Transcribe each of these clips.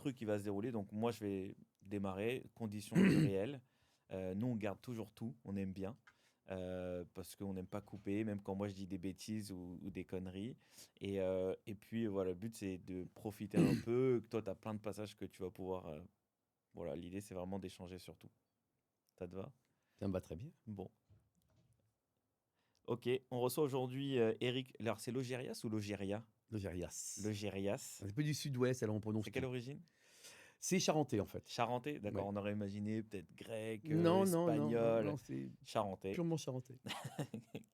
truc qui va se dérouler. Donc moi, je vais démarrer, conditions du réel. Nous, on garde toujours tout, on aime bien. Parce qu'on n'aime pas couper, même quand moi je dis des bêtises ou des conneries. Et puis voilà, le but c'est de profiter un peu. Toi, tu as plein de passages que tu vas pouvoir. Voilà, l'idée c'est vraiment d'échanger sur tout. Ça te va? Ça me va très bien. Bon. Ok, on reçoit aujourd'hui Eric. Alors, c'est Logérias ou Logéria? Logérias. Logérias. Un peu du sud-ouest, alors on prononce C'est quelle tout. origine? C'est charentais, en fait. Charentais? D'accord, Ouais. on aurait imaginé peut-être grec, Non, non, non, non, espagnol. non, c'est Charentais, purement charentais.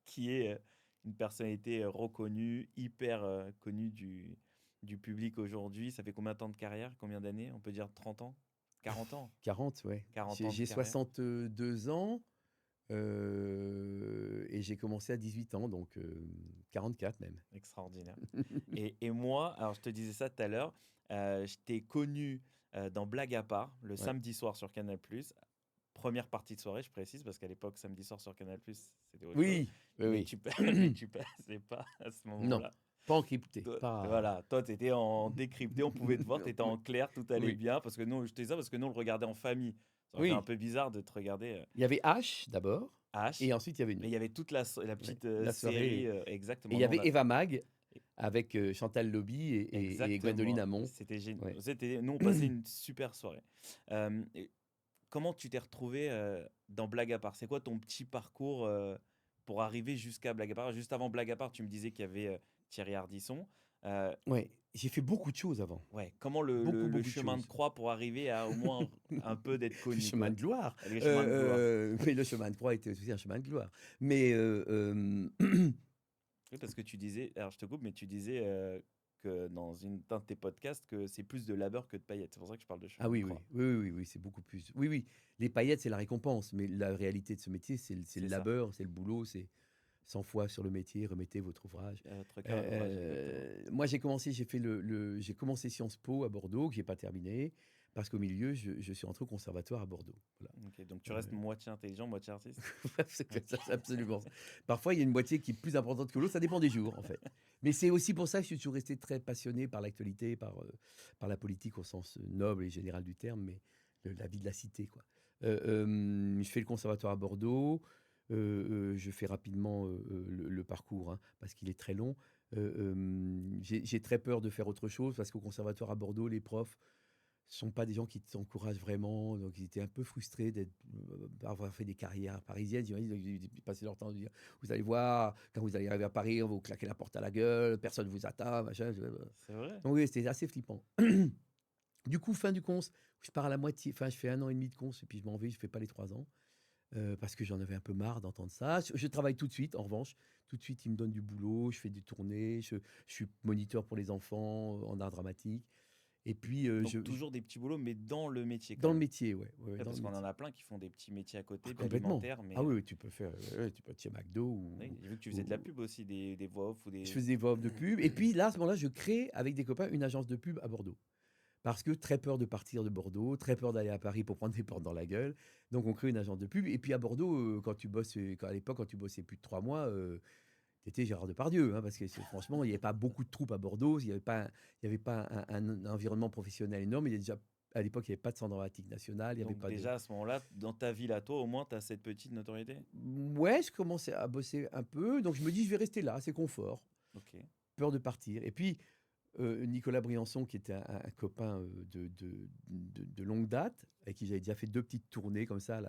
qui est une personnalité reconnue, hyper connue du public aujourd'hui. Ça fait combien de temps de carrière? Combien d'années? On peut dire 30 ans? 40 ans? 40, ouais. 40 J'ai ans de j'ai carrière? 62 ans et j'ai commencé à 18 ans, donc 44 même. Extraordinaire. Et moi, alors je te disais ça tout à l'heure, je t'ai connu dans Blague à part, le Ouais. samedi soir sur Canal+. Première partie de soirée, je précise, parce qu'à l'époque, samedi soir sur Canal+, c'était autre chose. Oui, oui, Mais oui. tu, mais tu passais pas à ce Non, moment-là. pas encrypté, pas. Voilà, toi, tu étais en décrypté, on pouvait te voir, tu étais en clair, tout allait Oui, bien, parce que nous, je te dis ça parce que nous, on le regardait en famille. Ça aurait fait un oui. peu bizarre de te regarder Il y avait H d'abord, H, et ensuite il y avait mais nous. il y avait toute la Ouais. petite La série, soirée. Et il exactement. y Nous, on avait a, Eva Mag avec Chantal Lobby et Gwendoline exactement, Amon. c'était génial. Ouais. Nous, on passait une super soirée. Et comment tu t'es retrouvé dans Blague à part? C'est quoi ton petit parcours pour arriver jusqu'à Blague à part? Juste avant Blague à part, tu me disais qu'il y avait Thierry Ardisson. Euh, Ouais, j'ai fait beaucoup de choses avant. ouais, comment le, Beaucoup, le- le beaucoup de chemin de choses. croix pour arriver à au moins un peu d'être Le connu, chemin quoi? de gloire. Les chemins de gloire. Mais le chemin de croix était aussi un chemin de gloire. Mais Oui, parce que tu disais, alors je te coupe, mais tu disais que un de tes podcasts que c'est plus de labeur que de paillettes. C'est pour ça que je parle de ah chemin de oui, oui, croix. oui, oui, oui, c'est beaucoup plus. Oui, oui, les paillettes, c'est la récompense, mais la réalité de ce métier, c'est le C'est ça. labeur, c'est le boulot, c'est 100 fois sur le métier, remettez votre ouvrage. Votre cœur à l'ouvrage, exactement. Moi, j'ai fait j'ai commencé Sciences Po à Bordeaux, que j'ai pas terminé, parce qu'au milieu, je suis entré au conservatoire à Bordeaux. Voilà. Ok, donc tu restes moitié intelligent, moitié artiste. C'est absolument ça. Parfois, il y a une moitié qui est plus importante que l'autre, ça dépend des jours, en fait. Mais c'est aussi pour ça que je suis toujours resté très passionné par l'actualité, par la politique au sens noble et général du terme, mais la vie de la cité, quoi. Je fais le conservatoire à Bordeaux, je fais rapidement le parcours, hein, parce qu'il est très long. J'ai très peur de faire autre chose, parce qu'au conservatoire à Bordeaux, les profs sont pas des gens qui t'encouragent vraiment, donc ils étaient un peu frustrés d'avoir fait des carrières parisiennes. J'imagine ils passaient leur temps à dire, vous allez voir, quand vous allez arriver à Paris, on va vous claquer la porte à la gueule, personne ne vous attend, machin. C'est vrai. Donc oui, c'était assez flippant. Du coup, fin du cons, je pars à la moitié, enfin je fais 1 an et demi de cons, et puis je m'en vais, je fais pas les 3 ans, parce que j'en avais un peu marre d'entendre ça. Je travaille tout de suite, en revanche, tout de suite ils me donnent du boulot, je fais des tournées, je suis moniteur pour les enfants en art dramatique. Et puis, Donc toujours des petits boulots, mais dans le métier quand dans le même. métier, ouais, ouais, ouais, Ouais, dans parce le qu'on en métier. a plein qui font des petits métiers à Ah, côté, complètement. alimentaires, mais Ah oui, oui, tu peux faire, tu peux être chez McDo oui, j'ai vu que tu faisais de la ou- pub aussi, des voix off ou je des. faisais des voix off de pub. Et puis là, à ce moment-là, je crée avec des copains une agence de pub à Bordeaux. Parce que très peur de partir de Bordeaux, très peur d'aller à Paris pour prendre des portes dans la gueule. Donc on crée une agence de pub. Et puis à Bordeaux, à l'époque, quand tu bossais plus de 3 mois, t'étais Gérard Depardieu, hein, parce que franchement, il n'y avait pas beaucoup de troupes à Bordeaux, il y avait pas un environnement professionnel énorme. Il y a déjà, à l'époque, il n'y avait pas de centre dramatique national, il n'y avait Donc pas de. déjà à ce moment-là, dans ta ville à toi, au moins, tu as cette petite notoriété. Ouais, je commençais à bosser un peu, donc je me dis, je vais rester là, c'est confort, Ok. peur de partir. Et puis, Nicolas Briançon, qui était un copain de longue date, avec qui j'avais déjà fait 2 petites tournées comme ça,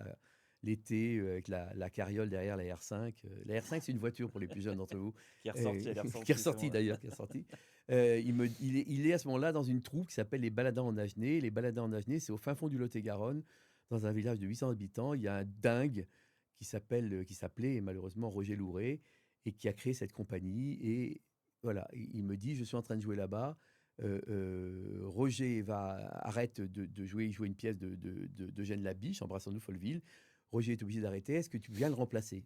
l'été, avec la carriole derrière la R5. La R5, c'est une voiture pour les plus jeunes d'entre vous, Qui est ressorti, elle est qui est ressortie, c'est bon ressortie là. d'ailleurs, qui est ressortie. Il est à ce moment-là dans une troupe qui s'appelle les Baladins en Agenais. Les Baladins en Agenais, c'est au fin fond du Lot-et-Garonne, dans un village de 800 habitants. Il y a un dingue qui s'appelait malheureusement Roger Louret et qui a créé cette compagnie. Et voilà, il me dit, je suis en train de jouer là-bas. Roger arrête de jouer, il jouait une pièce d'Eugène Labiche, Embrassons-nous Folleville. Roger est obligé d'arrêter. Est-ce que tu viens le remplacer?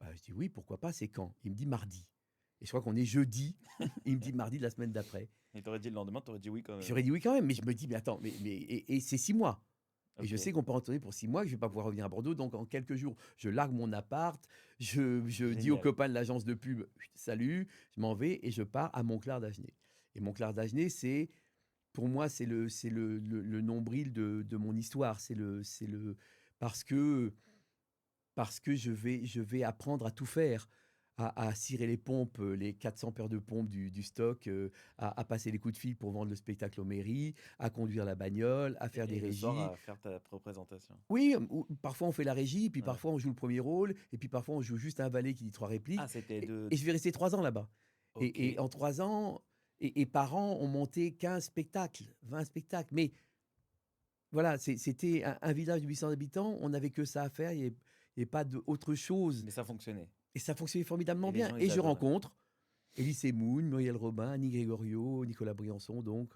Bah, je dis oui, pourquoi pas, c'est quand? Il me dit mardi. Et je crois qu'on est jeudi. Il me dit mardi de la semaine d'après. Et t'aurais dit le lendemain, t'aurais dit oui quand même. J'aurais dit oui quand même, mais je me dis, mais attends, et c'est 6 mois. Et je sais Ok. qu'on peut rentrer pour 6 mois, que je vais pas pouvoir revenir à Bordeaux. Donc, en quelques jours, je largue mon appart, je dis aux Génial. copains de l'agence de pub, salut, je m'en vais et je pars à Montclar d'Agenais. Et Montclar d'Agenais, c'est pour moi, c'est le nombril de mon histoire. Parce que je vais apprendre à tout faire, à cirer les pompes, les 400 paires de pompes du stock, à passer les coups de fil pour vendre le spectacle aux mairies, à conduire la bagnole, à faire des Et le soir, régies. à faire ta représentation. Oui, parfois on fait la régie, puis Ouais. parfois on joue le premier rôle, et puis parfois on joue juste un valet qui dit 3 répliques. Ah, c'était Et, de... et je vais rester 3 ans là-bas. Ok. Et en 3 ans, et par an, on montait 15 spectacles, 20 spectacles. Mais voilà, c'était un village de 800 habitants, on n'avait que ça à faire, il n'y avait pas d'autre chose. Mais ça fonctionnait. Et ça fonctionnait formidablement Et les bien. gens, Et ils je adoraient. rencontre Élie Semoun, Muriel Robin, Annie Grégorio, Nicolas Briançon, donc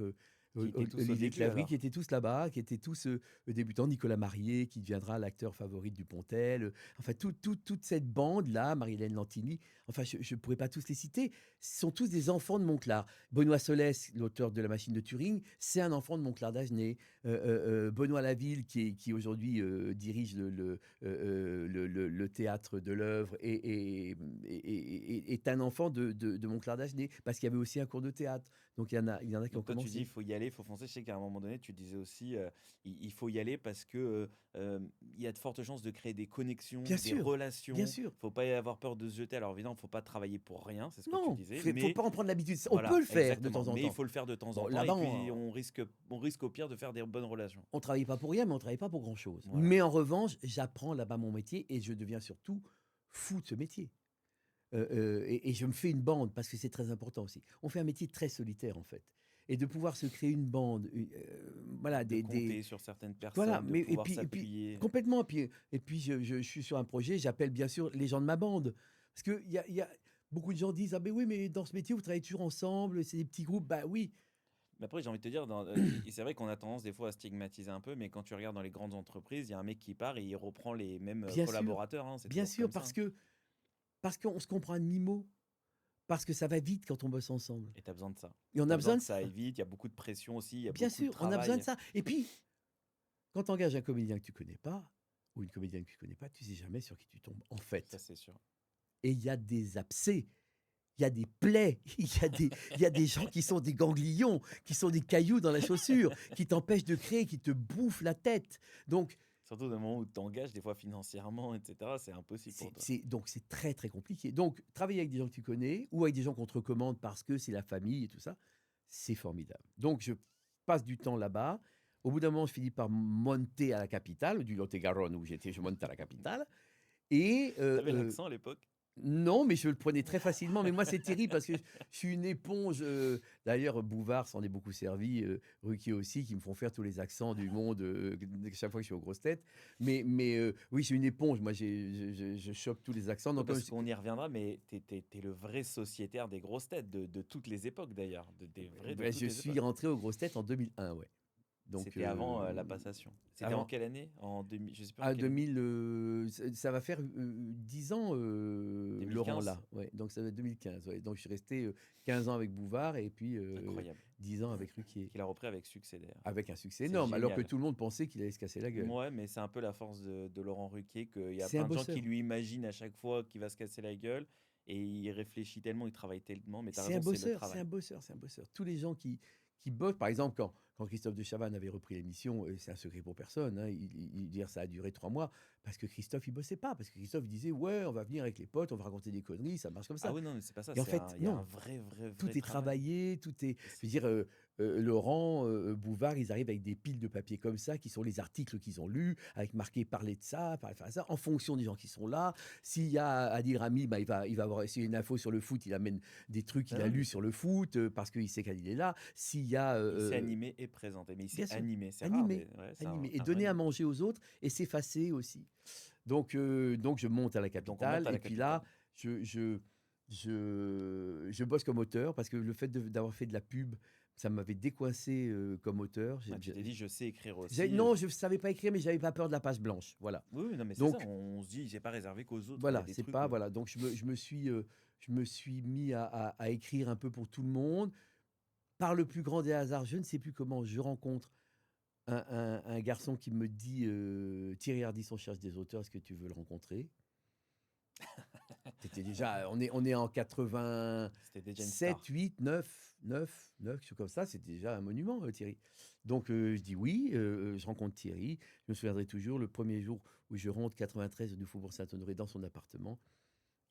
Qui étaient tous au Olivier début, Clavry, qui alors. étaient tous là-bas, qui étaient tous débutants, Nicolas Marié, qui deviendra l'acteur favori du Pontel, enfin toute cette bande-là, Marie-Hélène Lantini, enfin je ne pourrais pas tous les citer, ce sont tous des enfants de Monclar. Benoît Solès, l'auteur de La Machine de Turing, c'est un enfant de Monclar d'Agenais. Benoît Laville, qui aujourd'hui dirige le théâtre de l'œuvre, est un enfant de Monclar d'Agenais, parce qu'il y avait aussi un cours de théâtre. Donc il y en a qui ont Donc toi, tu dis, commencé. il faut y aller, il faut foncer. Je sais qu'à un moment donné, tu disais aussi, il faut y aller parce que il y a de fortes chances de créer des connexions, Bien des sûr, bien relations. sûr. Faut pas y avoir peur de se jeter. Alors évidemment, faut pas travailler pour rien, c'est ce que tu Non, disais. faut Mais pas en prendre l'habitude. On peut voilà, le faire de exactement. temps en Mais il temps. faut le faire de temps Bon, en temps. Et là-bas, puis on risque au pire de faire des bonnes relations. on travaille pas pour rien, mais on travaille pas pour grand-chose. Voilà. Mais en revanche, j'apprends là-bas mon métier et je deviens surtout fou de ce métier. Et je me fais une bande parce que c'est très important aussi. On fait un métier très solitaire en fait. Et de pouvoir se créer une bande, voilà, De compter sur certaines voilà, personnes, de mais pouvoir et puis s'appuyer. complètement. Et puis je suis sur un projet, j'appelle bien sûr les gens de ma bande. Parce que beaucoup de gens disent, ah ben oui, mais dans ce métier, vous travaillez toujours ensemble, c'est des petits groupes. Bah oui, Mais après, j'ai envie de te dire, et c'est vrai qu'on a tendance des fois à stigmatiser un peu, mais quand tu regardes dans les grandes entreprises, il y a un mec qui part et il reprend les mêmes collaborateurs, hein, c'est bien toujours sûr, comme ça. Hein. parce qu'on se comprend à demi-mot, parce que ça va vite quand on bosse ensemble. Et tu as besoin de ça. Et on Tu as a besoin besoin que de ça ça. aille vite, il y a beaucoup de pression aussi, il y a Bien beaucoup de sûr, on a besoin de travail. ça. Et puis, quand tu engages un comédien que tu connais pas, ou une comédienne que tu connais pas, tu sais jamais sur qui tu tombes, en Ça, fait. c'est sûr. Et il y a des abcès, il y a des plaies, il y a des gens qui sont des ganglions, qui sont des cailloux dans la chaussure, qui t'empêchent de créer, qui te bouffent la tête. Donc, Surtout dans le moment où tu t'engages, des fois financièrement, etc., c'est impossible pour toi. donc c'est très très compliqué. Donc, travailler avec des gens que tu connais, ou avec des gens qu'on te recommande parce que c'est la famille et tout ça, c'est formidable. Donc, je passe du temps là-bas. Au bout d'un moment, je finis par monter à la capitale, du Lot-et-Garonne où j'étais, je monte à la capitale. Et T'avais l'accent à l'époque? non, mais je le prenais très facilement. Mais moi, c'est terrible parce que je suis une éponge. D'ailleurs, Bouvard s'en est beaucoup servi, Ruquier aussi, qui me font faire tous les accents du monde chaque fois que je suis aux grosses têtes. Mais oui, je suis une éponge. Moi, je chope tous les accents. Ouais, Donc, parce qu'on y reviendra, mais t'es le vrai sociétaire des grosses têtes, de toutes les époques d'ailleurs, des vrais de ben, toutes je les suis époques. rentré aux grosses têtes en 2001, ouais. Donc, C'était avant la passation. C'était en avant, quelle année? En 2000, je sais plus en à quelle année. 2000, ça va faire 10 ans, Laurent, 2015? là. Ouais. Donc, ça va être 2015. Ouais. Donc, je suis resté 15 ans avec Bouvard et puis Incroyable. 10 ans avec Ruquier. Qu'il a repris avec succès d'ailleurs. Avec un succès C'est énorme, alors que génial. tout le monde pensait qu'il allait se casser la gueule. Ouais, mais c'est un peu la force de Laurent Ruquier, qu'il y a C'est un plein de gens qui bosseur. lui imaginent à chaque fois qu'il va se casser la gueule, et il réfléchit tellement, il travaille tellement, mais t'as C'est un raison, c'est le bosseur, c'est travail. un bosseur, c'est un bosseur. Tous les gens qui bossent, par exemple, quand Christophe de Chavannes avait repris l'émission, c'est un secret pour personne, hein, dire ça a duré 3 mois, parce que Christophe, il bossait pas, parce que Christophe, il disait, ouais, on va venir avec les potes, on va raconter des conneries, ça marche comme Ah ça. oui, non, mais c'est pas ça, Et en fait, il y a un non, vrai, vrai, tout vrai est travail. travaillé, tout est. Et Je veux dire, Laurent, Bouvard, ils arrivent avec des piles de papier comme ça, qui sont les articles qu'ils ont lus, avec marqué parler de ça, parler de ça, en fonction des gens qui sont là. S'il y a Adil Rami, bah, il va avoir s'il y a une info sur le foot, il amène des trucs qu'il Non, a non, mais lus sur le foot, parce qu'il sait qu'Adil est là. S'il y a. il s'est animé et présenté, mais il s'est Bien sûr, animé, c'est rare, animé, mais ouais, c'est animé. Et un vrai donner à niveau. manger aux autres, et s'effacer aussi. Donc je monte à la Donc on monte capitale, à et la puis capitale. là, je bosse comme auteur, parce que le fait d'avoir fait de la pub, ça m'avait décoincé comme auteur. Ouais, tu t'es dit, je sais écrire Non, aussi. je ne savais pas écrire, mais j'avais pas peur de la page blanche. Voilà. Oui, oui, non, mais c'est ça, Donc, on se dit, j'ai pas réservé qu'aux autres, il y a voilà, des c'est trucs. pas. Voilà. Donc, je me suis mis à écrire un peu pour tout le monde. Par le plus grand des hasards, je ne sais plus comment, je rencontre un garçon qui me dit Thierry Ardisson cherche des auteurs, est-ce que tu veux le rencontrer? c'était déjà, on est en C'était déjà une 87, star. 8, 9, quelque chose comme ça. C'était déjà un monument, Thierry. Donc, je dis oui. Je rencontre Thierry. Je me souviendrai toujours, le premier jour où je rentre 93 du Faubourg Saint-Honoré dans son appartement,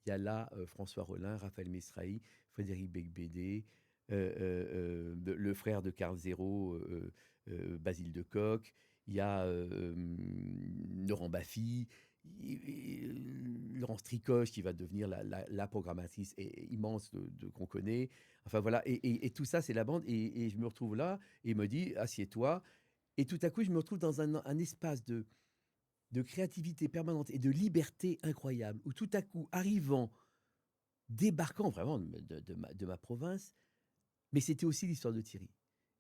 il y a là François Rollin, Raphaël Mesrahi, Frédéric Becbédé, le frère de Carl Zéro, Basile de Kock. Il y a Laurent Baffy, Laurence Tricoche qui va devenir la programmatrice immense qu'on connaît. Enfin voilà, et tout ça, c'est la bande. Et je me retrouve là, et il me dit, assieds-toi. Et tout à coup, je me retrouve dans un espace de créativité permanente et de liberté incroyable, où tout à coup, arrivant, débarquant vraiment de ma province, mais c'était aussi l'histoire de Thierry.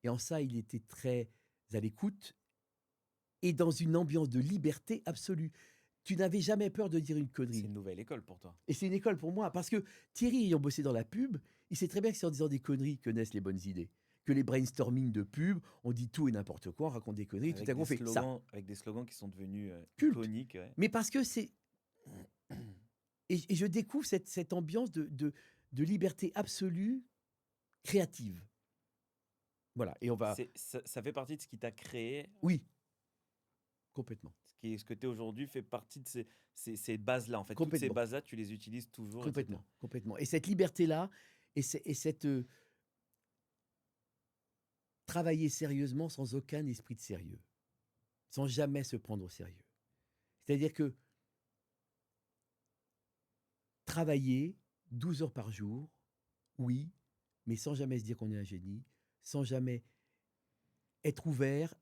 Et en ça, il était très à l'écoute et dans une ambiance de liberté absolue. Tu n'avais jamais peur de dire une C'est connerie. une nouvelle école pour toi. Et c'est une école pour moi, parce que Thierry, ayant bossé dans la pub, il sait très bien que c'est en disant des conneries que naissent les bonnes idées. Que les brainstorming de pub, on dit tout et n'importe quoi, on raconte des conneries, tout à coup on fait ça. Avec des slogans qui sont devenus Culte. iconiques. Ouais. Mais parce que c'est... Et je découvre cette ambiance de liberté absolue, créative. Voilà, et on va... Ça fait partie de ce qui t'a créé. Oui, complètement. Ce que tu es aujourd'hui fait partie de ces bases-là. En fait, toutes ces Complètement. bases-là, tu les utilises toujours. Complètement, etc. complètement. Et cette liberté-là, et cette travailler sérieusement sans aucun esprit de sérieux, sans jamais se prendre au sérieux. C'est-à-dire que travailler 12 heures par jour, oui, mais sans jamais se dire qu'on est un génie, sans jamais être ouvert,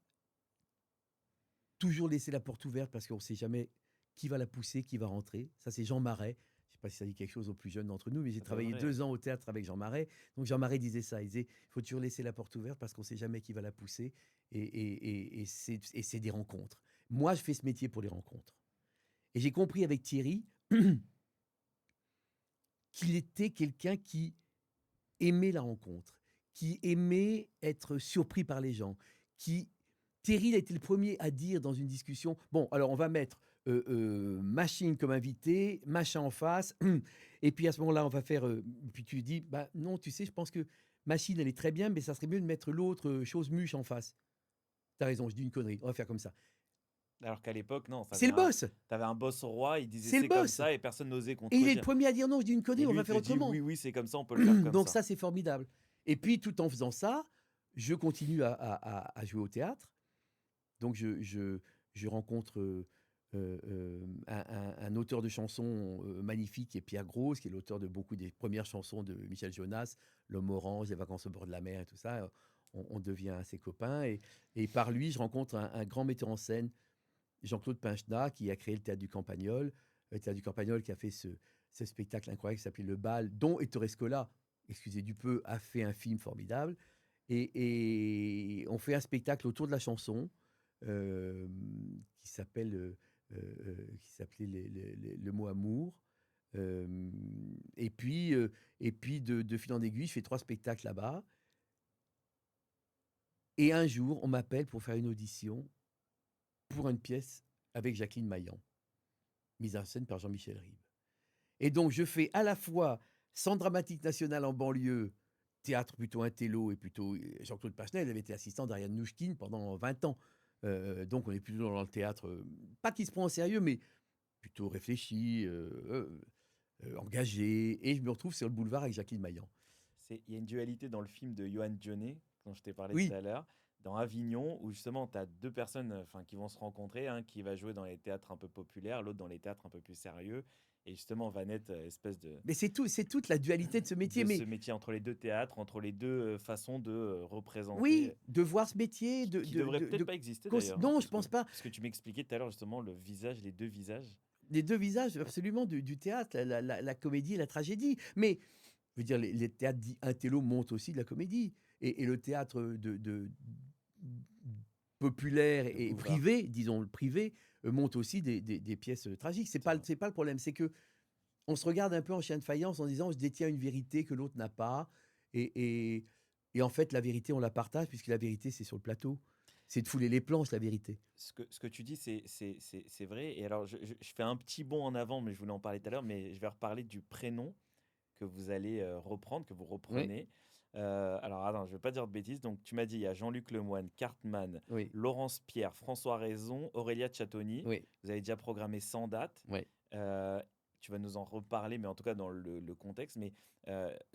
toujours laisser la porte ouverte parce qu'on ne sait jamais qui va la pousser, qui va rentrer. Ça, c'est Jean Marais. Je ne sais pas si ça dit quelque chose aux plus jeunes d'entre nous, mais j'ai travaillé 2 ans au théâtre avec Jean Marais. Donc Jean Marais disait ça. Il disait, il faut toujours laisser la porte ouverte parce qu'on ne sait jamais qui va la pousser. Et c'est des rencontres. Moi, je fais ce métier pour les rencontres. Et j'ai compris avec Thierry qu'il était quelqu'un qui aimait la rencontre, qui aimait être surpris par les gens, Thierry a été le premier à dire dans une discussion, bon, alors on va mettre Machine comme invité, Machin en face, et puis à ce moment-là, on va faire... puis tu dis, bah non, tu sais, je pense que Machine, elle est très bien, mais ça serait mieux de mettre l'autre chose Muche en face. T'as raison, je dis une connerie, on va faire comme ça. Alors qu'à l'époque, non. C'est le boss. T'avais un boss roi, il disait C'est le c'est comme boss. ça et personne n'osait Et contredire. il est le premier à dire non, je dis une connerie, Et on lui, va il faire te dit, autrement. oui, oui, c'est comme ça, on peut le faire comme Donc ça. ça, c'est formidable. Et puis, tout en faisant ça, je continue à jouer au théâtre. Donc, je rencontre un auteur de chansons magnifique qui est Pierre Grosse, qui est l'auteur de beaucoup des premières chansons de Michel Jonas, L'Homme Orange, Les Vacances au bord de la mer et tout ça. On devient assez copains. Et par lui, je rencontre un grand metteur en scène, Jean-Claude Pinchna, qui a créé le Théâtre du Campagnol. Le Théâtre du Campagnol qui a fait ce spectacle incroyable qui s'appelait Le Bal, dont Ettore Scola, excusez du peu, a fait un film formidable. Et on fait un spectacle autour de la chanson qui s'appelait Le mot amour. Et puis de fil en aiguille, je fais 3 spectacles là-bas. Et un jour, on m'appelle pour faire une audition pour une pièce avec Jacqueline Maillan, mise en scène par Jean-Michel Ribes. Et donc, je fais à la fois Centre dramatique national en banlieue, théâtre plutôt intello et plutôt... Jean-Claude Pachnel avait été assistant d'Ariane Nouchkine pendant 20 ans. Donc, on est plutôt dans le théâtre, pas qui se prend au sérieux, mais plutôt réfléchi, engagé. Et je me retrouve sur le boulevard avec Jacqueline Maillan. Il y a une dualité dans le film de Johan Dionnet, dont je t'ai parlé Oui. tout à l'heure, dans Avignon, où justement, tu as 2 personnes qui vont se rencontrer, un qui va jouer dans les théâtres un peu populaires, l'autre dans les théâtres un peu plus sérieux. Et justement, va naître espèce de... Mais c'est toute la dualité de ce métier. Ce métier entre les 2 théâtres, entre les 2 façons de représenter. Oui, de voir ce métier. Qui ne devrait peut-être pas exister d'ailleurs. Non, je ne pense pas. Parce que tu m'expliquais tout à l'heure justement le visage, les 2 visages. Les 2 visages, absolument, du théâtre, la comédie et la tragédie. Mais, je veux dire, les théâtres dits intello montent aussi de la comédie. Et le théâtre populaire et privé, disons le privé, monte aussi des pièces tragiques. C'est pas le problème, c'est que on se regarde un peu en chien de faïence en disant je détiens une vérité que l'autre n'a pas. Et en fait, la vérité, on la partage puisque la vérité, c'est sur le plateau. C'est de fouler les planches, la vérité. Ce que tu dis, c'est vrai. Et alors, je fais un petit bond en avant, mais je voulais en parler tout à l'heure, mais je vais reparler du prénom que vous allez reprendre, que vous Oui, reprenez. Alors, attends, je ne vais pas dire de bêtises. Donc, tu m'as dit, il y a Jean-Luc Lemoine, Cartman, oui, Laurence Pierre, François Raison, Aurélia Tchatoni. oui, Vous avez déjà programmé 100 dates. oui. Euh, Tu vas nous en reparler, mais en tout cas dans le contexte. Mais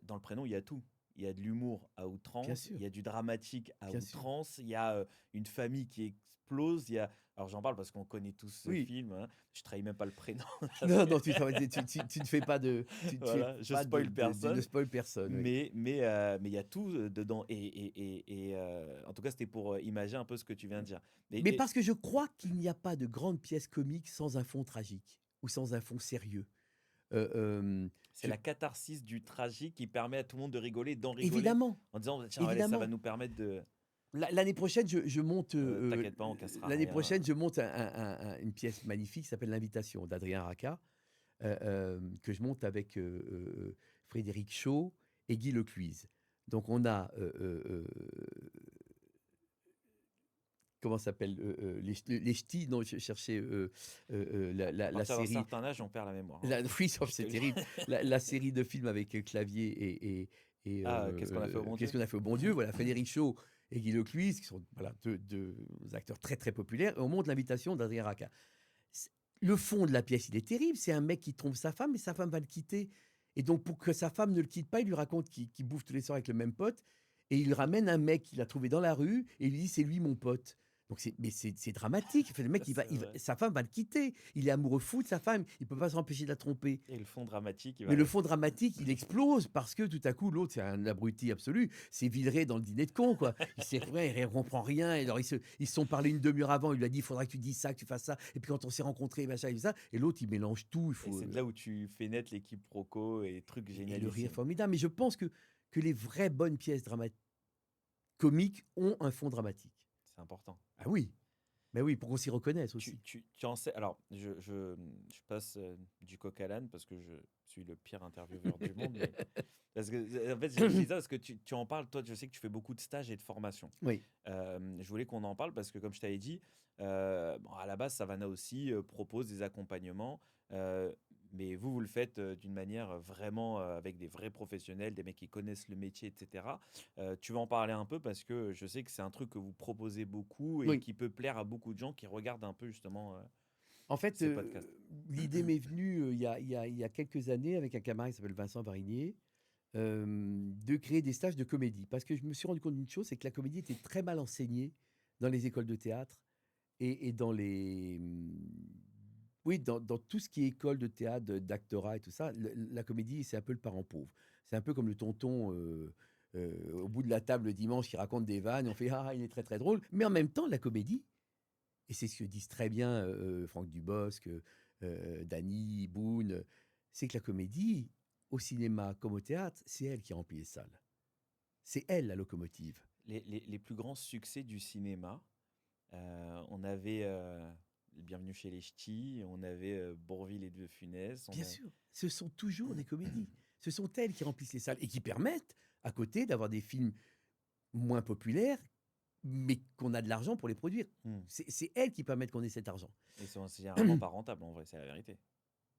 dans le prénom, il y a tout. Il y a de l'humour à Bien outrance, il sûr, y a du dramatique à bien sûr. outrance, il y a une famille qui explose. Il y a... Alors j'en parle parce qu'on connaît tous ce Oui. film, hein. Je trahis même pas le prénom parce Non, que non, tu ne fais pas de, tu fais voilà, je pas spoil ne personne. spoil personne, oui. Mais il y a tout dedans. En tout cas, c'était pour imager un peu ce que tu viens de dire. Mais parce que je crois qu'il n'y a pas de grande pièce comique sans un fond tragique ou sans un fond sérieux. C'est Je la catharsis du tragique qui permet à tout le monde de rigoler, d'en rigoler, évidemment, en disant, tiens, allez, ça va évidemment. nous permettre de... L'année prochaine, je monte, T'inquiète pas, on cassera l'année rien. prochaine, je monte une pièce magnifique qui s'appelle «L'invitation» d'Adrien Raca, que je monte avec, Frédéric Shaw et Guy Lecluise. Donc on a, comment ça s'appelle? Les ch'tis, non, je cherchais, À la partir d'un série. certain âge, on perd la mémoire, hein. Oui, ça, Je te c'est le dis. terrible. La série de films avec Clavier et Ah, qu'est-ce qu'on a fait au bon Qu'est-ce Dieu? qu'on a fait au bon Dieu? Voilà, Frédéric Shaw et Guy Lecluise, qui sont voilà, deux acteurs très très populaires. Et on montre l'invitation d'Adrien Raca. Le fond de la pièce, il est terrible. C'est un mec qui trompe sa femme, et sa femme va le quitter. Et donc, pour que sa femme ne le quitte pas, il lui raconte qu'il bouffe tous les soirs avec le même pote. Et il ramène un mec qu'il a trouvé dans la rue, et il lui dit c'est lui mon pote. Donc c'est dramatique. Enfin, le mec, C'est vrai. sa femme va le quitter. Il est amoureux fou de sa femme. Il peut pas s'empêcher de la tromper. Et le fond dramatique, il va Mais le rester. fond dramatique, il explose parce que tout à coup, l'autre, c'est un abruti absolu. C'est Villeray dans le dîner de con, quoi. Il sait vrai, il comprend rien. Et alors, ils se sont parlé une demi-heure avant. Il lui a dit, il faudra que tu dises ça, que tu fasses ça. Et puis quand on s'est rencontrés, machin, et ça. Et l'autre, il mélange tout. Et c'est de là où tu fais naître l'équipe Proco et trucs Et le rire génialissimes. formidable. Mais je pense que les vraies bonnes pièces comiques ont un fond dramatique. C'est important. Ah oui. Mais oui, pour qu'on s'y reconnaisse Tu, aussi. tu, tu en sais. Alors, je passe du coq à l'âne parce que je suis le pire intervieweur du monde. Parce que, en fait, je dis ça parce que tu en parles. Toi, je sais que tu fais beaucoup de stages et de formations. Oui. Je voulais qu'on en parle parce que, comme je t'avais dit, bon, à la base, Savannah aussi propose des accompagnements. Mais vous le faites d'une manière vraiment avec des vrais professionnels, des mecs qui connaissent le métier, etc. Tu vas en parler un peu parce que je sais que c'est un truc que vous proposez beaucoup et Oui. qui peut plaire à beaucoup de gens qui regardent un peu justement En fait, ces podcasts. l'idée m'est venue il y a quelques années avec un camarade qui s'appelle Vincent Varigné, de créer des stages de comédie. Parce que je me suis rendu compte d'une chose, c'est que la comédie était très mal enseignée dans les écoles de théâtre et dans les... Oui, dans tout ce qui est école de théâtre, d'actorat et tout ça, la comédie, c'est un peu le parent pauvre. C'est un peu comme le tonton au bout de la table le dimanche qui raconte des vannes, on fait «Ah, il est très très drôle». Mais en même temps, la comédie, et c'est ce que disent très bien Franck Dubosc, Danny Boone, c'est que la comédie, au cinéma comme au théâtre, c'est elle qui remplit les salles. C'est elle la locomotive. Les plus grands succès du cinéma, on avait Bienvenue chez les Ch'tis, on avait Bourvil et De Funès. Bien sûr, ce sont toujours des comédies. Ce sont elles qui remplissent les salles et qui permettent, à côté, d'avoir des films moins populaires, mais qu'on a de l'argent pour les produire. Hmm. C'est elles qui permettent qu'on ait cet argent. Et c'est généralement pas rentable en vrai, c'est la vérité.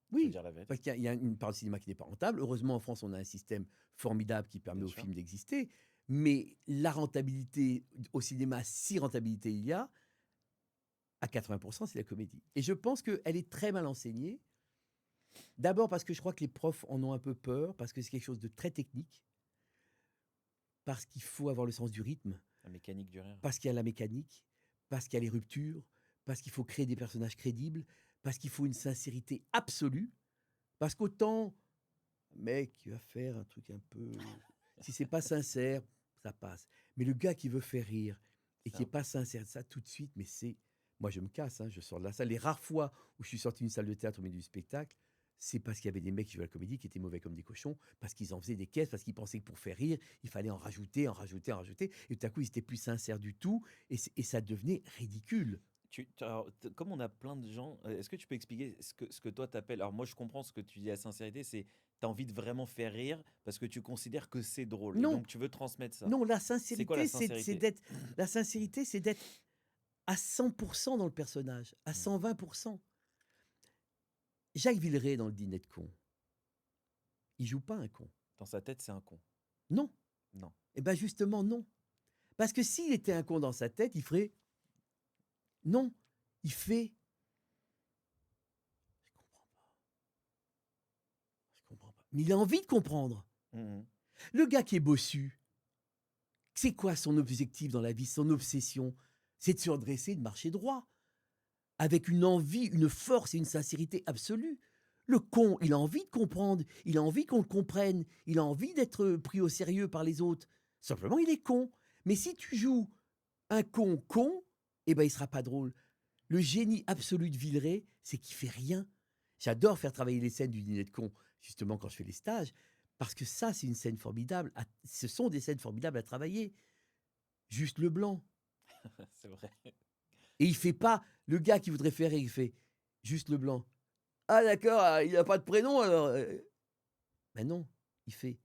Faut Oui, dire la vérité. parce qu'il y a une part de cinéma qui n'est pas rentable. Heureusement, en France, on a un système formidable qui permet Bien aux sûr. films d'exister. Mais la rentabilité au cinéma, si rentabilité il y a, à 80%, c'est la comédie. Et je pense qu'elle est très mal enseignée. D'abord parce que je crois que les profs en ont un peu peur, parce que c'est quelque chose de très technique, parce qu'il faut avoir le sens du rythme, La mécanique du rire. parce qu'il y a la mécanique, parce qu'il y a les ruptures, parce qu'il faut créer des personnages crédibles, parce qu'il faut une sincérité absolue, parce qu'autant, un mec qui va faire un truc un peu... Si c'est pas sincère, ça passe. Mais le gars qui veut faire rire et qui Ça. est pas sincère, ça tout de suite, mais c'est... Moi, je me casse, hein, je sors de la salle. Les rares fois où je suis sorti d'une salle de théâtre au milieu du spectacle, c'est parce qu'il y avait des mecs qui jouaient la comédie qui étaient mauvais comme des cochons, parce qu'ils en faisaient des caisses, parce qu'ils pensaient que pour faire rire, il fallait en rajouter, en rajouter, en rajouter. Et tout à coup, ils étaient plus sincères du tout, et ça devenait ridicule. Alors, comme on a plein de gens, est-ce que tu peux expliquer ce que toi t'appelles? Alors moi je comprends ce que tu dis, la sincérité, c'est tu as envie de vraiment faire rire parce que tu considères que c'est drôle et Non, donc tu veux transmettre ça. non, C'est quoi la sincérité? la sincérité, c'est d'être à 100% dans le personnage, à Mm. 120%. Jacques Villeray dans Le Dîner de con, il joue pas un con. Dans sa tête, c'est un con. Non. Non. Eh bien justement, non. Parce que s'il était un con dans sa tête, il ferait... Non, il fait... Je comprends pas. Mais il a envie de comprendre. Mhm. Le gars qui est bossu, c'est quoi son objectif dans la vie, son obsession? C'est de se redresser, de marcher droit, avec une envie, une force et une sincérité absolue. Le con, il a envie de comprendre, il a envie qu'on le comprenne, il a envie d'être pris au sérieux par les autres. Simplement, il est con. Mais si tu joues un con, eh ben, il sera pas drôle. Le génie absolu de Villeray, c'est qu'il fait rien. J'adore faire travailler les scènes du Dîner de con, justement quand je fais les stages, parce que ça, c'est une scène formidable. Ce sont des scènes formidables à travailler. Juste Leblanc. C'est vrai. Et il fait pas le gars qui voudrait faire, il fait juste Leblanc. Ah d'accord, ah, il n'a pas de prénom alors. Ben non, il fait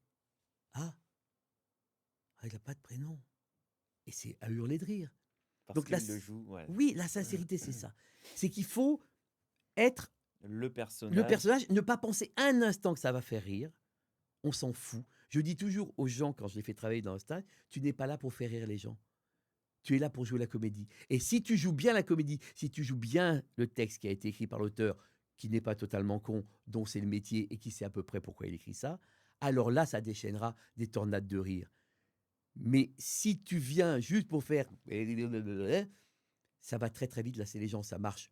ah, il n'a pas de prénom. Et c'est à hurler de rire. Parce Donc qu'il le joue. Ouais. oui, la sincérité, c'est ça. C'est qu'il faut être Le le personnage. personnage, ne pas penser un instant que ça va faire rire. On s'en fout. Je dis toujours aux gens, quand je les fais travailler dans un stage, tu n'es pas là pour faire rire les gens. Tu es là pour jouer la comédie. Et si tu joues bien la comédie, si tu joues bien le texte qui a été écrit par l'auteur, qui n'est pas totalement con, dont c'est le métier et qui sait à peu près pourquoi il écrit ça, alors là, ça déchaînera des tornades de rire. Mais si tu viens juste pour faire... Ça va très très vite lasser les gens. Ça marche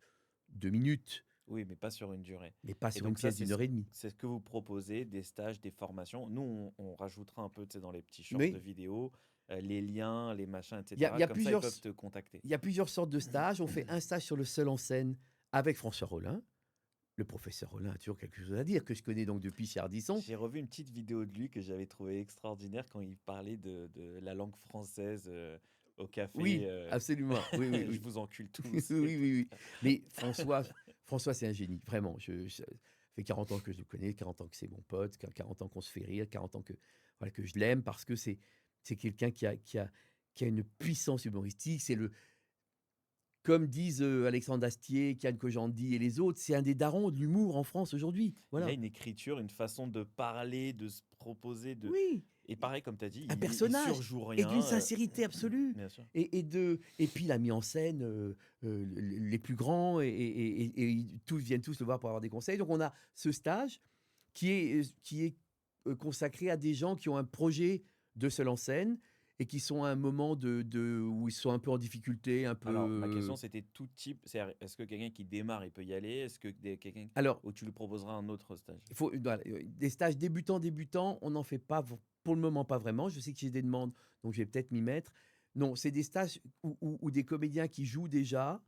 2 minutes, Oui, mais pas sur une durée. mais pas Et sur une donc ça, pièce d'une heure et demie. c'est ce que vous proposez, des stages, des formations. Nous, on rajoutera un peu, tu sais, dans les petits shorts de Oui, vidéos, les liens, les machins, il y a, etc. il y a Comme ça, ils plusieurs... peuvent te contacter. Il y a plusieurs sortes de stages. On fait un stage sur le seul en scène avec François Rollin. Le professeur Rollin a toujours quelque chose à dire, que je connais donc depuis chez Ardisson. J'ai revu une petite vidéo de lui que j'avais trouvé extraordinaire quand il parlait de la langue française au café. Oui, absolument. Oui, oui, Je oui. vous encule Oui, tous. oui, oui. Mais François, c'est un génie, vraiment. Ça fait 40 ans que je le connais, 40 ans que c'est mon pote, 40 ans qu'on se fait rire, 40 ans que, voilà, que je l'aime, parce que c'est quelqu'un qui a une puissance humoristique. Comme disent Alexandre Astier, Kian Kojandi et les autres, c'est un des darons de l'humour en France aujourd'hui. Il a Voilà. une écriture, une façon de parler, de se proposer. Oui, Et pareil, comme tu as dit, un il personnage surjoue et d'une rien. sincérité absolue. Bien sûr. Et puis il a mis en scène les plus grands et tous viennent tous le voir pour avoir des conseils. Donc on a ce stage qui est consacré à des gens qui ont un projet de seul en scène et qui sont à un moment où ils sont un peu en difficulté, un Alors, ma question, peu... c'était tout type. Est-ce que quelqu'un qui démarre, il peut y aller? Est-ce que quelqu'un Alors, ou tu lui proposeras un autre stage? voilà, des stages débutants, on n'en fait pas pour le moment, pas vraiment. Je sais que j'ai des demandes, donc je vais peut-être m'y mettre. Non, c'est des stages où des comédiens qui jouent déjà,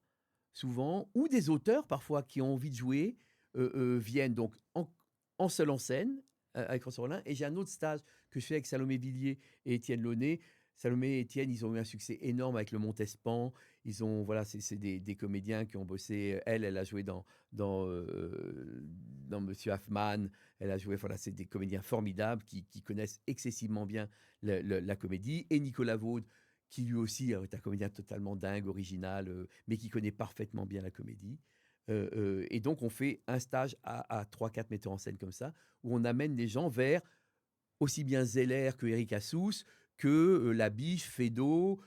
souvent, ou des auteurs parfois qui ont envie de jouer, viennent donc en seul en scène avec François Rollin. Et j'ai un autre stage que je fais avec Salomé Villiers et Étienne Launay. Salomé et Étienne, ils ont eu un succès énorme avec le Montespan. Ils ont, voilà, c'est des comédiens qui ont bossé. Elle a joué dans Monsieur Hoffman. Elle a joué, voilà, c'est des comédiens formidables qui connaissent excessivement bien la comédie. Et Nicolas Vaud, qui lui aussi est un comédien totalement dingue, original, mais qui connaît parfaitement bien la comédie. Et donc, on fait un stage à 3-4 metteurs en scène comme ça, où on amène les gens vers aussi bien Zeller que Eric Assous, que Labiche, Feydeau,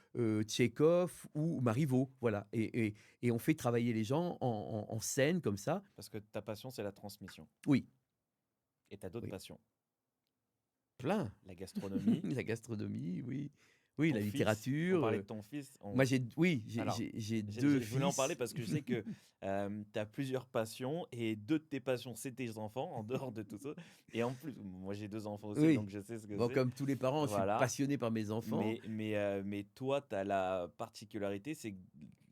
Tchekhov ou Marivaux. Voilà. Et on fait travailler les gens en scène comme ça. Parce que ta passion, c'est la transmission. Oui, Et tu as d'autres oui. passions. Plein. La gastronomie, La gastronomie, oui. Oui, ton la fils. On littérature. parlait de ton fils. Moi, oui, Alors, j'ai deux je voulais en parler fils. parce que je sais que tu as plusieurs passions et deux de tes passions, c'est tes enfants, en dehors de tout ça. Et en plus, moi j'ai deux enfants aussi, Oui. donc je sais ce que Bon, c'est. comme tous les parents, je suis Voilà. passionné par mes enfants. Mais toi, tu as la particularité, c'est que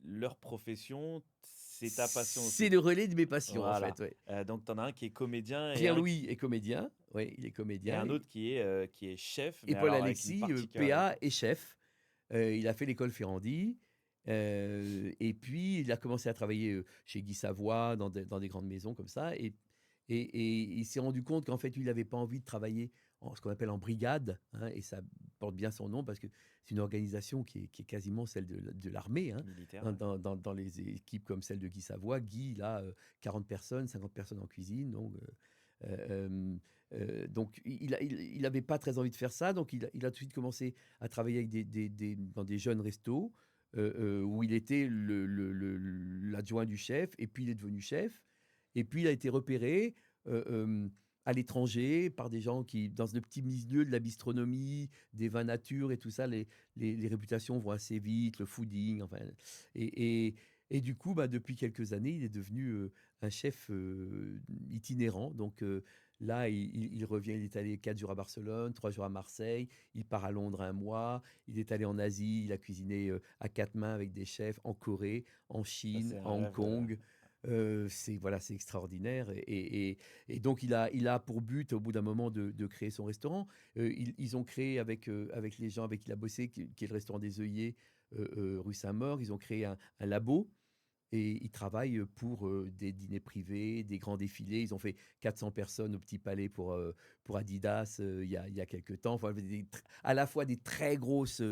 leur profession, c'est ta passion C'est aussi. le relais de mes passions, en Voilà. fait. Ouais. Donc, tu en as un qui est comédien Pierre-Louis est comédien. Oui, il est et comédien. un autre qui est chef, Et mais Paul alors avec une Alexis, particularité. PA et chef. Il a fait l'école Ferrandi. Et puis, il a commencé à travailler chez Guy Savoy, dans des grandes maisons comme ça. Et Et il s'est rendu compte qu'en fait, lui, il n'avait pas envie de travailler en ce qu'on appelle en brigade, hein, et ça porte bien son nom parce que c'est une organisation qui est quasiment celle de l'armée, hein, Militaire, dans, ouais. dans les équipes comme celle de Guy Savoie. Guy, il a 40 personnes, 50 personnes en cuisine, donc il n'avait pas très envie de faire ça, donc il a tout de suite commencé à travailler avec dans des jeunes restos où il était l'adjoint du chef, et puis il est devenu chef, et puis il a été repéré à l'étranger par des gens qui, dans le petit milieu de la bistronomie, des vins nature et tout ça, les réputations vont assez vite, le fooding, enfin, et, et, et du coup, bah, depuis quelques années, il est devenu un chef itinérant. Donc là, il revient, il est allé 4 jours à Barcelone, 3 jours à Marseille, il part à Londres un mois, il est allé en Asie, il a cuisiné à 4 mains avec des chefs en Corée, en Ça, Chine, c'est un à Hong rêve. Kong. C'est voilà, c'est extraordinaire. Et donc, il a pour but, au bout d'un moment, de créer son restaurant. Ils ont créé avec les gens avec qui il a bossé, qui est le restaurant des œillets, rue Saint-Maur, ils ont créé un labo. Et ils travaillent pour des dîners privés, des grands défilés. Ils ont fait 400 personnes au Petit Palais pour Adidas il y a quelques temps. Enfin, à la fois des très grosses.